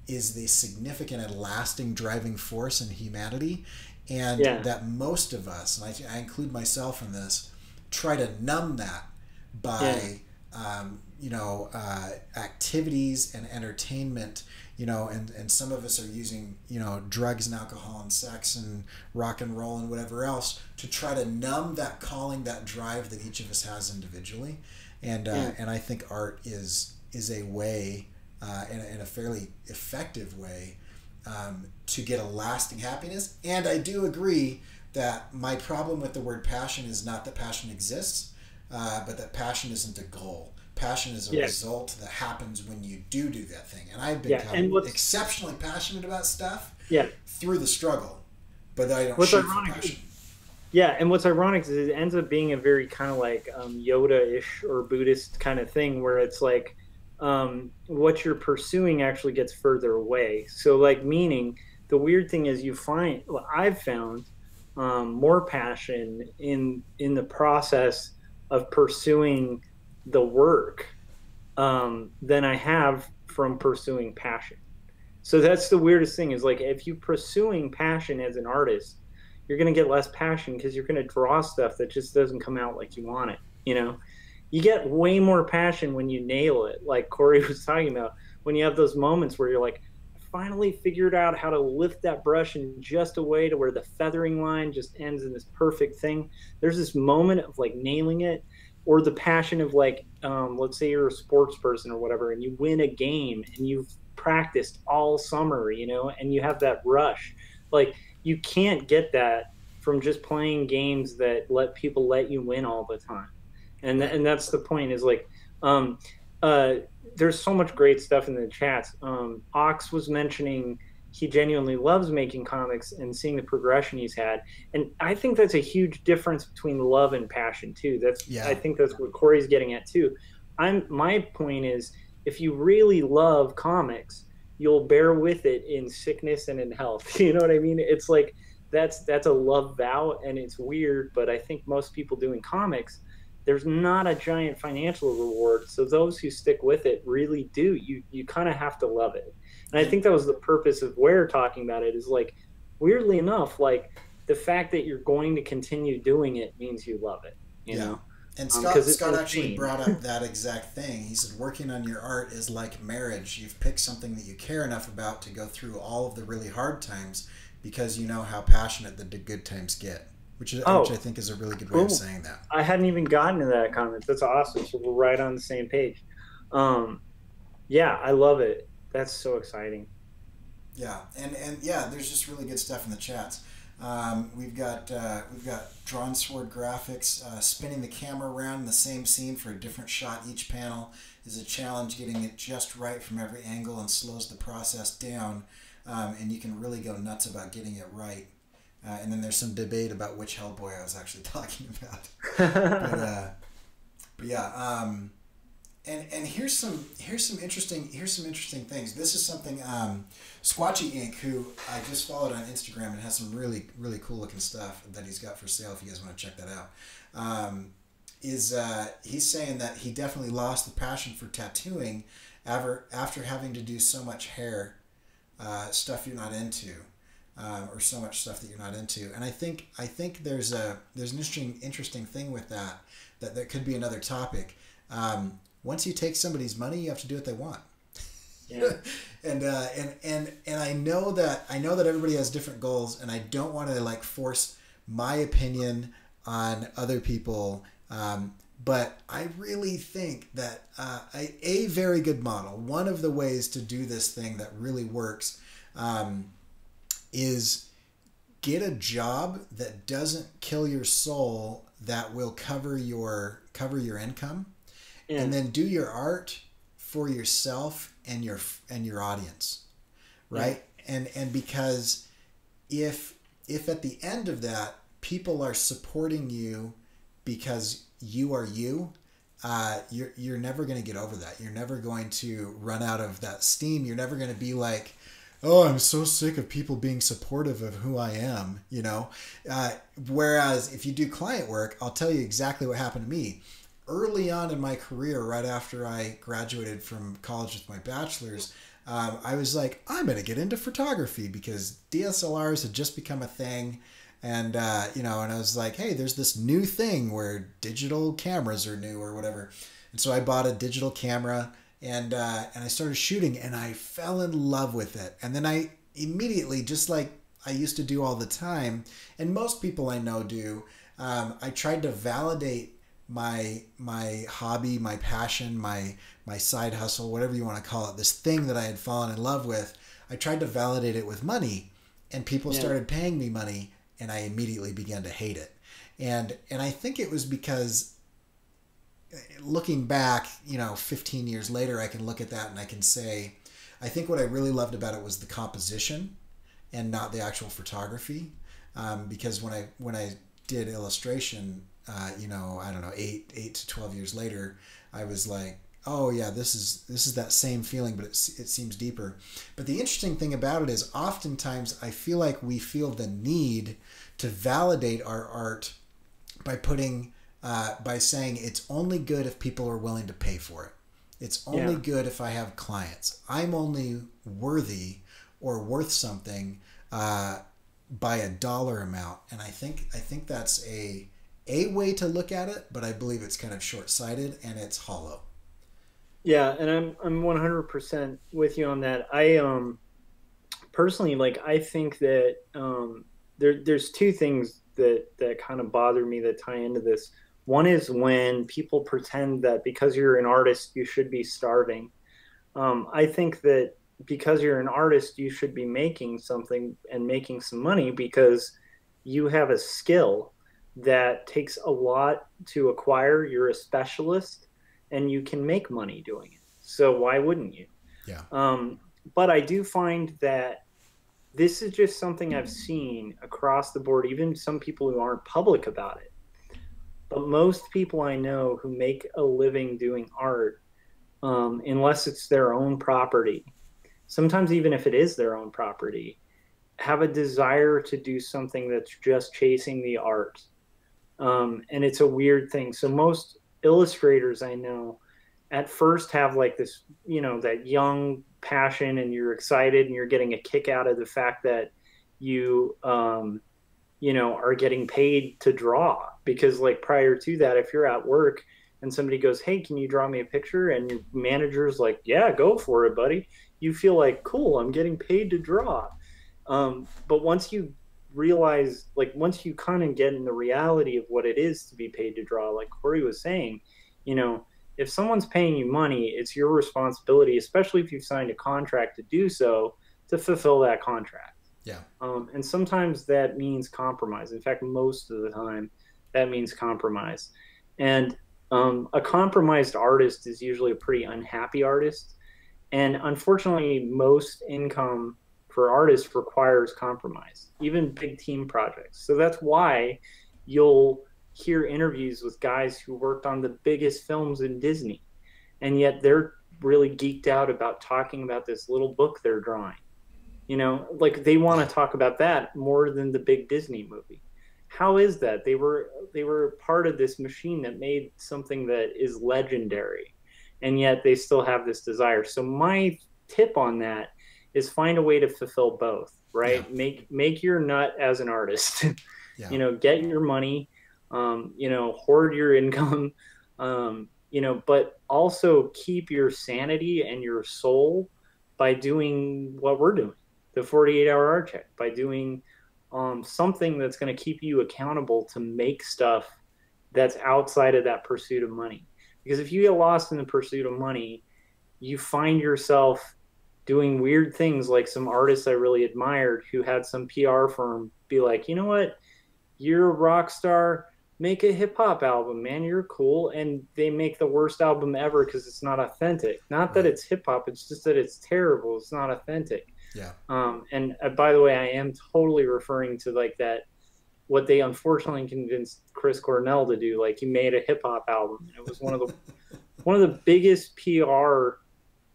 is the significant and lasting driving force in humanity, and that most of us, and I include myself in this, try to numb that by activities and entertainment, and some of us are using drugs and alcohol and sex and rock and roll and whatever else to try to numb that calling, that drive that each of us has individually. And I think art is a way, in a fairly effective way, to get a lasting happiness. And I do agree that my problem with the word passion is not that passion exists, but that passion isn't a goal. Passion is a result that happens when you do that thing. And I've become exceptionally passionate about stuff through the struggle, but I don't shoot for passion. Yeah, and what's ironic is it ends up being a very kind of like Yoda-ish or Buddhist kind of thing where it's like what you're pursuing actually gets further away. So like meaning the weird thing is I've found more passion in the process of pursuing the work than I have from pursuing passion. So that's the weirdest thing is like if you're pursuing passion as an artist, you're going to get less passion because you're going to draw stuff that just doesn't come out like you want it. You know, you get way more passion when you nail it. Like Cory was talking about, when you have those moments where you're like, I finally figured out how to lift that brush in just a way to where the feathering line just ends in this perfect thing. There's this moment of like nailing it, or the passion of like, let's say you're a sports person or whatever, and you win a game and you've practiced all summer, you know, and you have that rush. Like, you can't get that from just playing games that let people let you win all the time. And that's the point is like, there's so much great stuff in the chats. Ox was mentioning he genuinely loves making comics and seeing the progression he's had. And I think that's a huge difference between love and passion too. I think that's what Cory's getting at too. My point is, if you really love comics, you'll bear with it in sickness and in health. You know what I mean? It's like that's a love vow, and it's weird, but I think most people doing comics, there's not a giant financial reward. So those who stick with it really do. You kind of have to love it. And I think that was the purpose of Ware talking about it, is like, weirdly enough, like the fact that you're going to continue doing it means you love it, you know? And Scott actually brought up that exact thing. He said, working on your art is like marriage. You've picked something that you care enough about to go through all of the really hard times because you know how passionate the good times get, which I think is a really good way of saying that. I hadn't even gotten to that comment. That's awesome. So we're right on the same page. Yeah, I love it. That's so exciting. Yeah, and there's just really good stuff in the chats. We've got Drawn Sword Graphics. Spinning the camera around in the same scene for a different shot each panel is a challenge. Getting it just right from every angle and slows the process down, and you can really go nuts about getting it right. And then there's some debate about which Hellboy I was actually talking about. but yeah. And here's some interesting things. This is something Squatchy Inc., who I just followed on Instagram and has some really cool looking stuff that he's got for sale if you guys want to check that out. He's saying that he definitely lost the passion for tattooing after having to do so much hair stuff you're not into, or so much stuff that you're not into. And I think there's an interesting thing with that could be another topic. Once you take somebody's money, you have to do what they want. Yeah. and I know that everybody has different goals, and I don't want to like force my opinion on other people. But I really think that a very good model, one of the ways to do this thing that really works, is get a job that doesn't kill your soul, that will cover your income. And then do your art for yourself and your audience, right? Yeah. And because if at the end of that people are supporting you because you are you, you're never going to get over that. You're never going to run out of that steam. You're never going to be like, oh, I'm so sick of people being supportive of who I am, you know? Whereas if you do client work, I'll tell you exactly what happened to me. Early on in my career, right after I graduated from college with my bachelor's, I was like, I'm going to get into photography because DSLRs had just become a thing. And, and I was like, hey, there's this new thing where digital cameras are new or whatever. And so I bought a digital camera and I started shooting, and I fell in love with it. And then I immediately, just like I used to do all the time, and most people I know do, I tried to validate my hobby, my passion, my side hustle, whatever you want to call it, this thing that I had fallen in love with, I tried to validate it with money, and people started paying me money, and I immediately began to hate it. And I think it was because, looking back, 15 years later, I can look at that and I can say, I think what I really loved about it was the composition and not the actual photography. Because when I did illustration, I don't know, 8 to 12 years later, I was like, oh yeah, this is that same feeling, but it seems deeper. But the interesting thing about it is, oftentimes I feel like we feel the need to validate our art by by saying it's only good if people are willing to pay for it. It's only good if I have clients. I'm only worthy or worth something by a dollar amount. And I think that's a way to look at it, but I believe it's kind of short-sighted and it's hollow. Yeah, and I'm 100% with you on that. I personally, like, I think that there's two things that kind of bother me that tie into this. One is when people pretend that because you're an artist you should be starving. I think that because you're an artist you should be making something and making some money, because you have a skill that takes a lot to acquire. You're a specialist and you can make money doing it. So why wouldn't you? Yeah. But I do find that this is just something I've seen across the board, even some people who aren't public about it. But most people I know who make a living doing art, unless it's their own property, sometimes even if it is their own property, have a desire to do something that's just chasing the art. And it's a weird thing. So most illustrators I know at first have like this, that young passion, and you're excited and you're getting a kick out of the fact that you, are getting paid to draw. Because like prior to that, if you're at work and somebody goes, hey, can you draw me a picture? And your manager's like, yeah, go for it, buddy. You feel like, cool, I'm getting paid to draw. But once you realize, like, once you kind of get in the reality of what it is to be paid to draw, like Cory was saying, if someone's paying you money, it's your responsibility, especially if you've signed a contract to do so, to fulfill that contract. Yeah. And sometimes that means compromise. In fact, most of the time that means compromise. And a compromised artist is usually a pretty unhappy artist. And unfortunately, most income for artists requires compromise, even big team projects. So that's why you'll hear interviews with guys who worked on the biggest films in Disney, and yet they're really geeked out about talking about this little book they're drawing. Like they want to talk about that more than the big Disney movie. How is that? They were part of this machine that made something that is legendary, and yet they still have this desire. So my tip on that is find a way to fulfill both, right? Yeah. Make your nut as an artist. Yeah. Get your money, hoard your income, but also keep your sanity and your soul by doing what we're doing, the 48-hour art check, by doing something that's going to keep you accountable to make stuff that's outside of that pursuit of money. Because if you get lost in the pursuit of money, you find yourself doing weird things, like some artists I really admired who had some PR firm be like, you know what, you're a rock star, make a hip hop album, man, you're cool. And they make the worst album ever because it's not authentic. Not that it's hip hop, it's just that it's terrible. It's not authentic. Yeah. And by the way, I am totally referring to like that, what they unfortunately convinced Chris Cornell to do. Like, he made a hip hop album, and it was one of the biggest PR,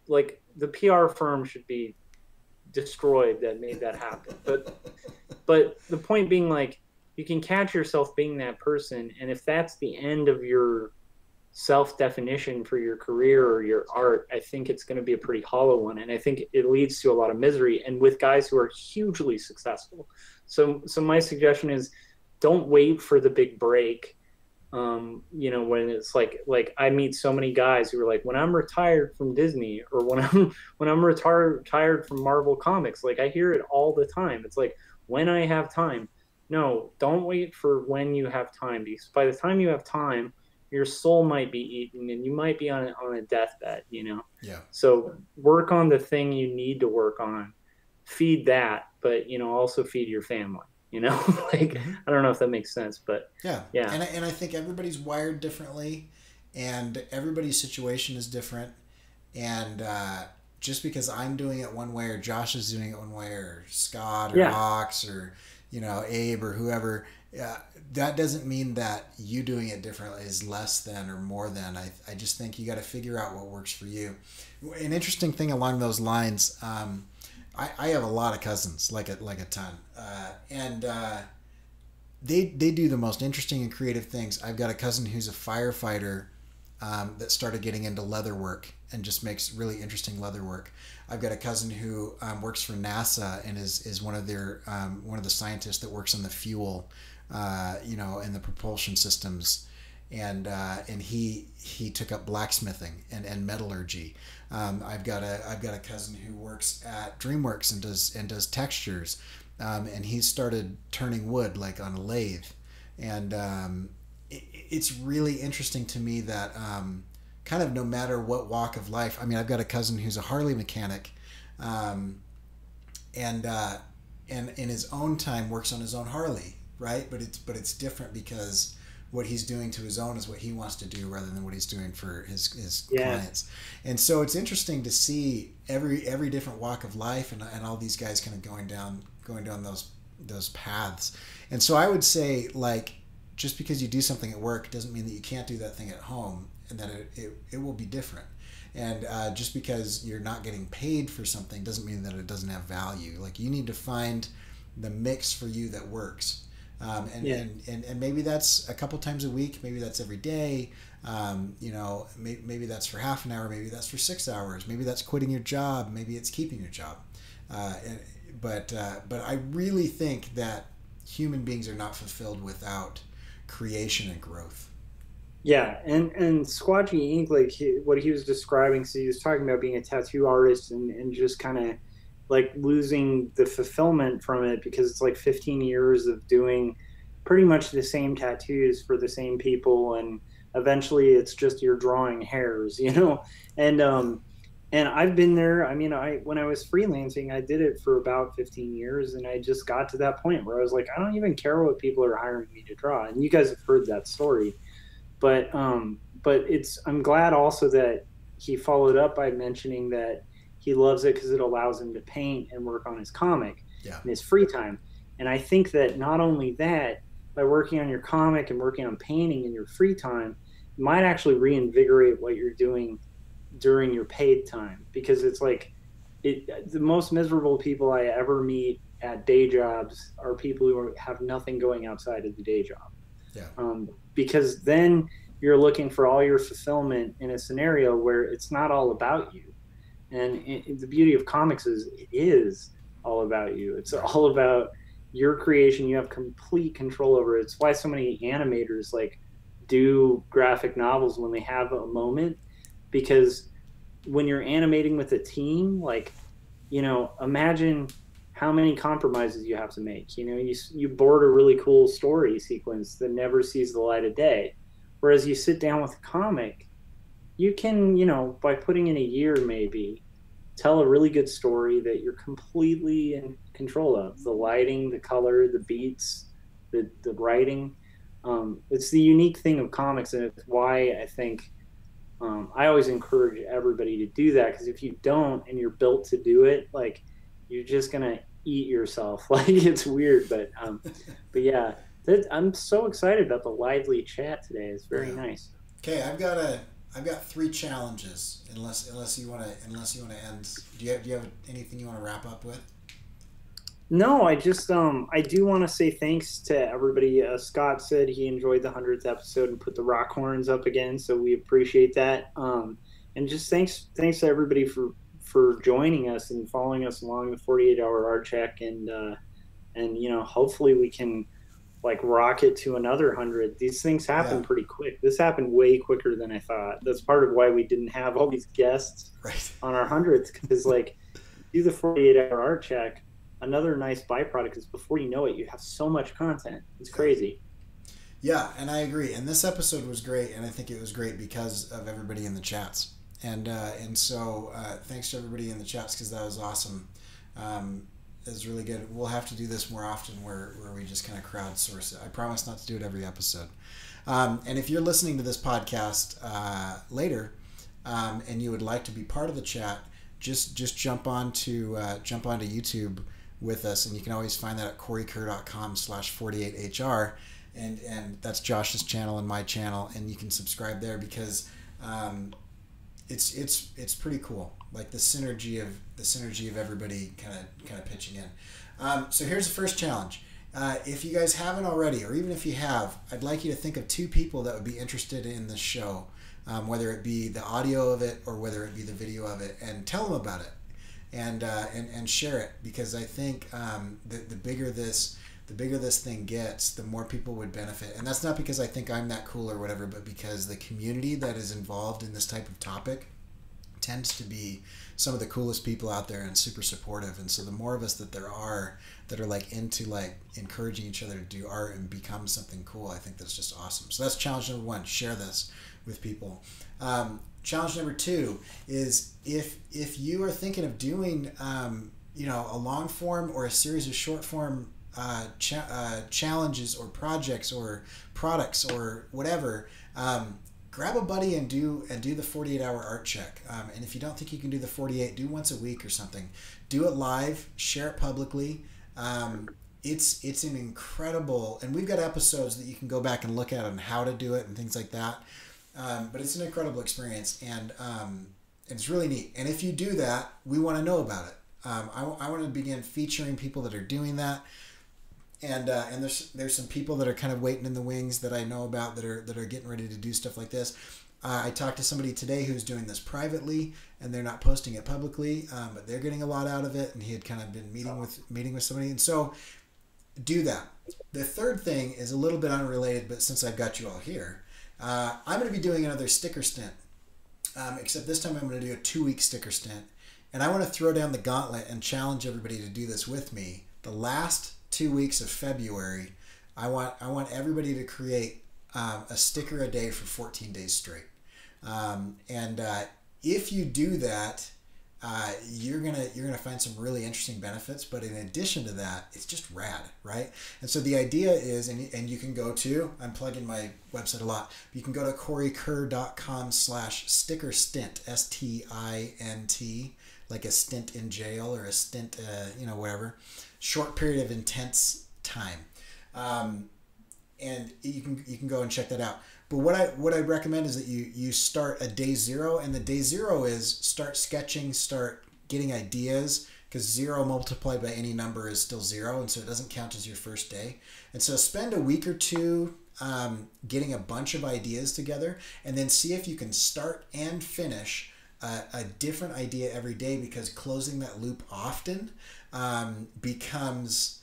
like the PR firm should be destroyed that made that happen. But the point being, like, you can catch yourself being that person, and if that's the end of your self-definition for your career or your art, I think it's going to be a pretty hollow one, and I think it leads to a lot of misery, and with guys who are hugely successful. So my suggestion is, don't wait for the big break. When it's like I meet so many guys who are like, when I'm retired from Disney, or when I'm retired from Marvel Comics, like I hear it all the time. It's like, when I have time. No, don't wait for when you have time, because by the time you have time, your soul might be eaten and you might be on a deathbed, you know? Yeah. So work on the thing you need to work on, feed that, but, you know, also feed your family, you know? Like, Mm-hmm. I don't know if that makes sense, but Yeah. yeah. And I think everybody's wired differently, and everybody's situation is different. And just because I'm doing it one way, or Josh is doing it one way, or Scott or Yeah. Ox or Abe or whoever, that doesn't mean that you doing it differently is less than or more than. I just think you got to figure out what works for you. An interesting thing along those lines. I have a lot of cousins, like a ton, and they do the most interesting and creative things. I've got a cousin who's a firefighter that started getting into leather work and just makes really interesting leather work. I've got a cousin who works for NASA and is one of their one of the scientists that works on the fuel, and the propulsion systems, and he took up blacksmithing and metallurgy. I've got a cousin who works at DreamWorks and does textures, and he's started turning wood like on a lathe, and it's really interesting to me that kind of no matter what walk of life. I mean, I've got a cousin who's a Harley mechanic, and in his own time works on his own Harley, right? But it's different because what he's doing to his own is what he wants to do rather than what he's doing for his Yeah. clients. And so it's interesting to see every different walk of life and all these guys kind of going down those paths. And so I would say, like, just because you do something at work doesn't mean that you can't do that thing at home, and that it will be different. And just because you're not getting paid for something doesn't mean that it doesn't have value. Like, you need to find the mix for you that works. And maybe that's a couple times a week, maybe that's every day, maybe that's for half an hour, maybe that's for 6 hours, maybe that's quitting your job, maybe it's keeping your job. But I really think that human beings are not fulfilled without creation and growth. Yeah, and Squatchy Ink, like what he was describing, so he was talking about being a tattoo artist and just kind of like losing the fulfillment from it because it's like 15 years of doing pretty much the same tattoos for the same people, and eventually it's just you're drawing hairs, you know. And I've been there. I mean, when I was freelancing, I did it for about 15 years, and I just got to that point where I was like, I don't even care what people are hiring me to draw. And you guys have heard that story, but I'm glad also that he followed up by mentioning that he loves it because it allows him to paint and work on his comic in his free time. And I think that not only that, by working on your comic and working on painting in your free time, it might actually reinvigorate what you're doing during your paid time, because it's like the most miserable people I ever meet at day jobs are people who have nothing going outside of the day job. Because then you're looking for all your fulfillment in a scenario where it's not all about you. And the beauty of comics is it is all about you. It's all about your creation. You have complete control over it. It's why so many animators like do graphic novels when they have a moment, because when you're animating with a team, like, imagine how many compromises you have to make. You board a really cool story sequence that never sees the light of day. Whereas you sit down with a comic, you can, by putting in a year maybe, tell a really good story that you're completely in control of. The lighting, the color, the beats, the writing. It's the unique thing of comics, and it's why I think I always encourage everybody to do that, because if you don't and you're built to do it, like, you're just gonna eat yourself. Like, it's weird, but yeah, I'm so excited about the lively chat today. It's very nice. Okay, I've got 3 challenges. Unless you want to end. Do you have anything you want to wrap up with? No, I just I do want to say thanks to everybody. Scott said he enjoyed the 100th episode and put the rock horns up again, so we appreciate that. And just thanks to everybody for joining us and following us along the 48-hour art check, and hopefully we can like rocket to another 100. These things happen pretty quick. This happened way quicker than I thought. That's part of why we didn't have all these guests on our 100th, because like do the 48-hour art check. Another nice byproduct is before you know it, you have so much content. It's crazy. Yeah, and I agree. And this episode was great, and I think it was great because of everybody in the chats. And so thanks to everybody in the chats because that was awesome. It was really good. We'll have to do this more often where we just kind of crowdsource it. I promise not to do it every episode. And if you're listening to this podcast later and you would like to be part of the chat, just jump onto YouTube with us, and you can always find that at corykerr.com/48hr, and that's Josh's channel and my channel, and you can subscribe there because it's pretty cool, like the synergy of everybody kind of pitching in. So here's the first challenge. If you guys haven't already, or even if you have, I'd like you to think of 2 people that would be interested in the show, whether it be the audio of it or whether it be the video of it, and tell them about it, and share it, because I think the bigger this thing gets, the more people would benefit. And that's not because I think I'm that cool or whatever, but because the community that is involved in this type of topic tends to be some of the coolest people out there and super supportive. And so the more of us that there are that are like into like encouraging each other to do art and become something cool, I think that's just awesome. So that's challenge number 1. Share this with people. Challenge number 2 is if you are thinking of doing a long form or a series of short form challenges or projects or products or whatever, grab a buddy and do the 48-hour art check. And if you don't think you can do the 48, do once a week or something. Do it live, share it publicly. It's an incredible, and we've got episodes that you can go back and look at on how to do it and things like that. But it's an incredible experience, and it's really neat. And if you do that, we want to know about it. I want to begin featuring people that are doing that. And there's some people that are kind of waiting in the wings that I know about that are getting ready to do stuff like this. I talked to somebody today who's doing this privately, and they're not posting it publicly, but they're getting a lot out of it. And he had kind of been meeting with somebody, and so do that. The third thing is a little bit unrelated, but since I've got you all here, I'm going to be doing another sticker stint, except this time I'm going to do a 2-week sticker stint, and I want to throw down the gauntlet and challenge everybody to do this with me. The last 2 weeks of February, I want everybody to create a sticker a day for 14 days straight. And if you do that, you're gonna find some really interesting benefits. But in addition to that, it's just rad, right? And so the idea is, and you can go to, I'm plugging my website a lot. You can go to corykerr.com/sticker stint, STINT, like a stint in jail or a stint, whatever. Short period of intense time, and you can go and check that out. But what I recommend is that you start a day 0, and the day 0 is start sketching, start getting ideas, because 0 multiplied by any number is still 0, and so it doesn't count as your first day. And so spend a week or 2 getting a bunch of ideas together, and then see if you can start and finish a different idea every day, because closing that loop often becomes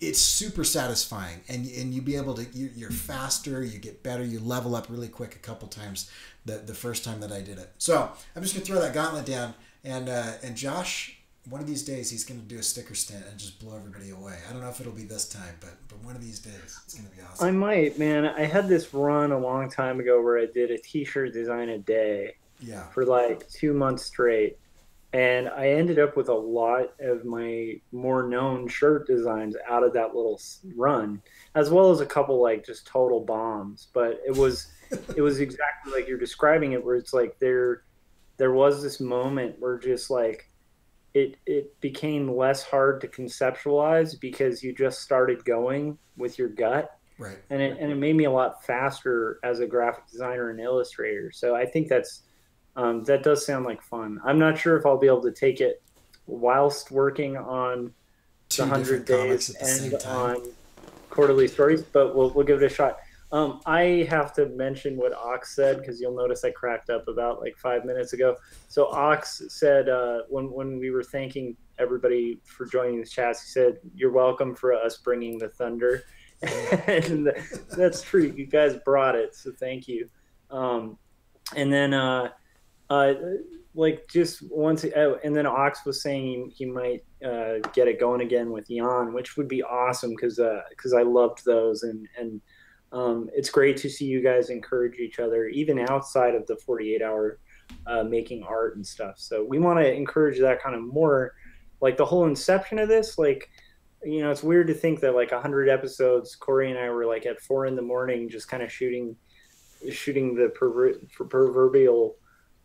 it's super satisfying, and you be able to you're faster, you get better, you level up really quick a couple times the first time that I did it. So I'm just gonna throw that gauntlet down, and Josh, one of these days he's gonna do a sticker stint and just blow everybody away. I don't know if it'll be this time, but one of these days it's gonna be awesome. I might, man. I had this run a long time ago where I did a t-shirt design a day, for like 2 months straight. And I ended up with a lot of my more known shirt designs out of that little run, as well as a couple like just total bombs. But it was exactly like you're describing it, where it's like there was this moment where just like it became less hard to conceptualize because you just started going with your gut. Right. And it made me a lot faster as a graphic designer and illustrator. So I think that does sound like fun. I'm not sure if I'll be able to take it whilst working on the 100 days and on quarterly stories, but we'll give it a shot. I have to mention what Ox said, because you'll notice I cracked up about like 5 minutes ago. So Ox said, when we were thanking everybody for joining the chats, he said, "You're welcome for us bringing the thunder." And that's true. You guys brought it, so thank you. And then Uh, like just once, and then Ox was saying he might get it going again with Jan, which would be awesome because I loved those, and it's great to see you guys encourage each other even outside of the 48-hour making art and stuff. So we want to encourage that kind of more, like the whole inception of this, like. You know, it's weird to think that like 100 episodes, Cory and I were like at 4 in the morning, just kind of shooting the proverbial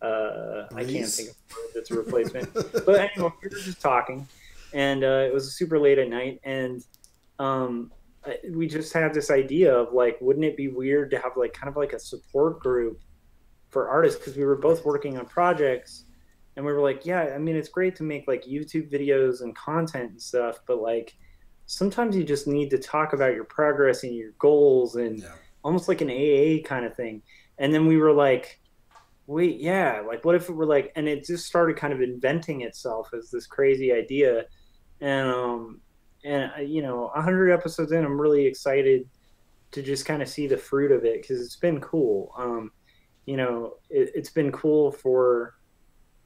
I can't think of a word that's a replacement. But anyway, we were just talking, and it was super late at night, and um, we just had this idea of like, wouldn't it be weird to have like kind of like a support group for artists, because we were both working on projects, and we were like, yeah, I mean, it's great to make like YouTube videos and content and stuff, but like sometimes you just need to talk about your progress and your goals and Yeah. almost like an AA kind of thing. And then we were like, wait, yeah, like what if it were like, and it just started kind of inventing itself as this crazy idea. And you know, 100 episodes in, I'm really excited to just kind of see the fruit of it, because it's been cool. You know, it's been cool for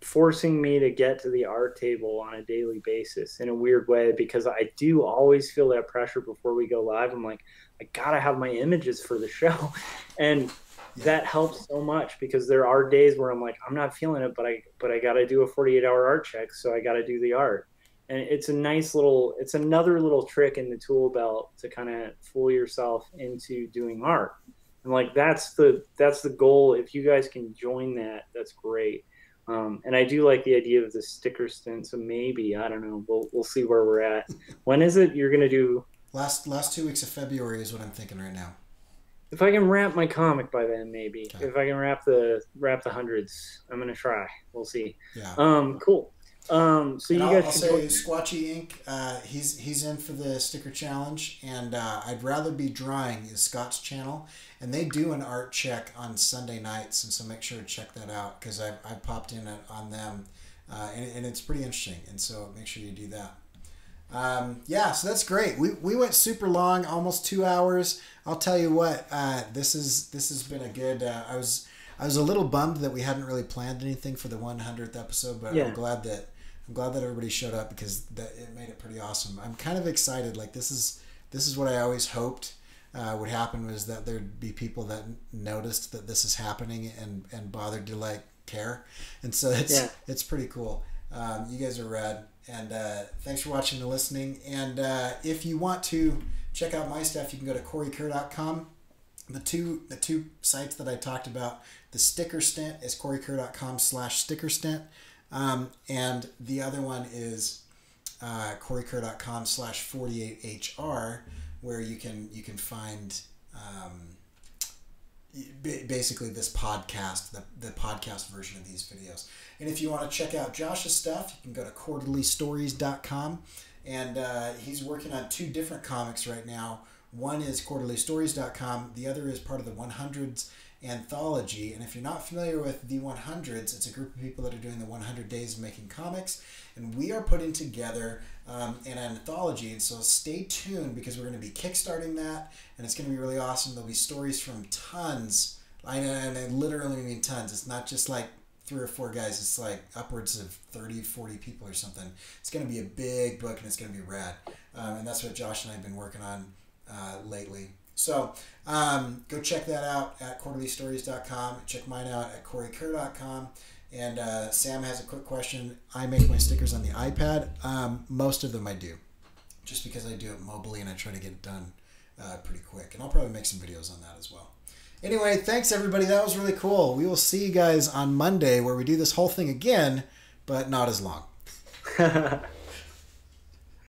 forcing me to get to the art table on a daily basis in a weird way, because I do always feel that pressure before we go live. I'm like, I gotta have my images for the show. And that helps so much, because there are days where I'm like, I'm not feeling it, but I gotta do a 48-hour art check, so I gotta do the art. And it's a nice little, it's another little trick in the tool belt to kind of fool yourself into doing art. And like that's the goal. If you guys can join that, that's great. And I do like the idea of the sticker stint. So maybe, I don't know, we'll see where we're at. When is it you're gonna do? Last 2 weeks of February is what I'm thinking right now. If I can wrap my comic by then, maybe. Okay. If I can wrap the hundreds, I'm gonna try. We'll see. Yeah. Cool. So and you I'll guys say should. Squatchy Ink, he's in for the sticker challenge, and I'd rather be drawing is Scott's channel, and they do an art check on Sunday nights, and so make sure to check that out, because I popped in on them, and it's pretty interesting, and so make sure you do that. Yeah, so that's great. We went super long, almost 2 hours. I'll tell you what, this has been a good. I was a little bummed that we hadn't really planned anything for the 100th episode, but Yeah. I'm glad that everybody showed up, because it made it pretty awesome. I'm kind of excited. Like this is what I always hoped would happen, was that there'd be people that noticed that this is happening and bothered to like care, and so it's pretty cool. You guys are rad, and thanks for watching and listening. And if you want to check out my stuff, you can go to CoryKerr.com. The two sites that I talked about, the sticker stint is CoryKerr.com/sticker stint. And the other one is CoryKerr.com/48HR, where you can find basically this podcast, the podcast version of these videos. And if you want to check out Josh's stuff, you can go to quarterlystories.com, and he's working on 2 different comics right now. One is quarterlystories.com, the other is part of the 100s anthology. And if you're not familiar with the 100s, it's a group of people that are doing the 100 days of making comics, and we are putting together an anthology. And so stay tuned, because we're going to be kickstarting that, and it's going to be really awesome. There'll be stories from tons, and I literally mean tons. It's not just like 3 or 4 guys, it's like upwards of 30, 40 people or something. It's going to be a big book, and it's going to be rad. And that's what Josh and I have been working on lately. So go check that out at quarterlystories.com. Check mine out at CoryKerr.com. And Sam has a quick question. I make my stickers on the iPad. Most of them I do, just because I do it mobily and I try to get it done pretty quick. And I'll probably make some videos on that as well. Anyway, thanks everybody. That was really cool. We will see you guys on Monday, where we do this whole thing again, but not as long.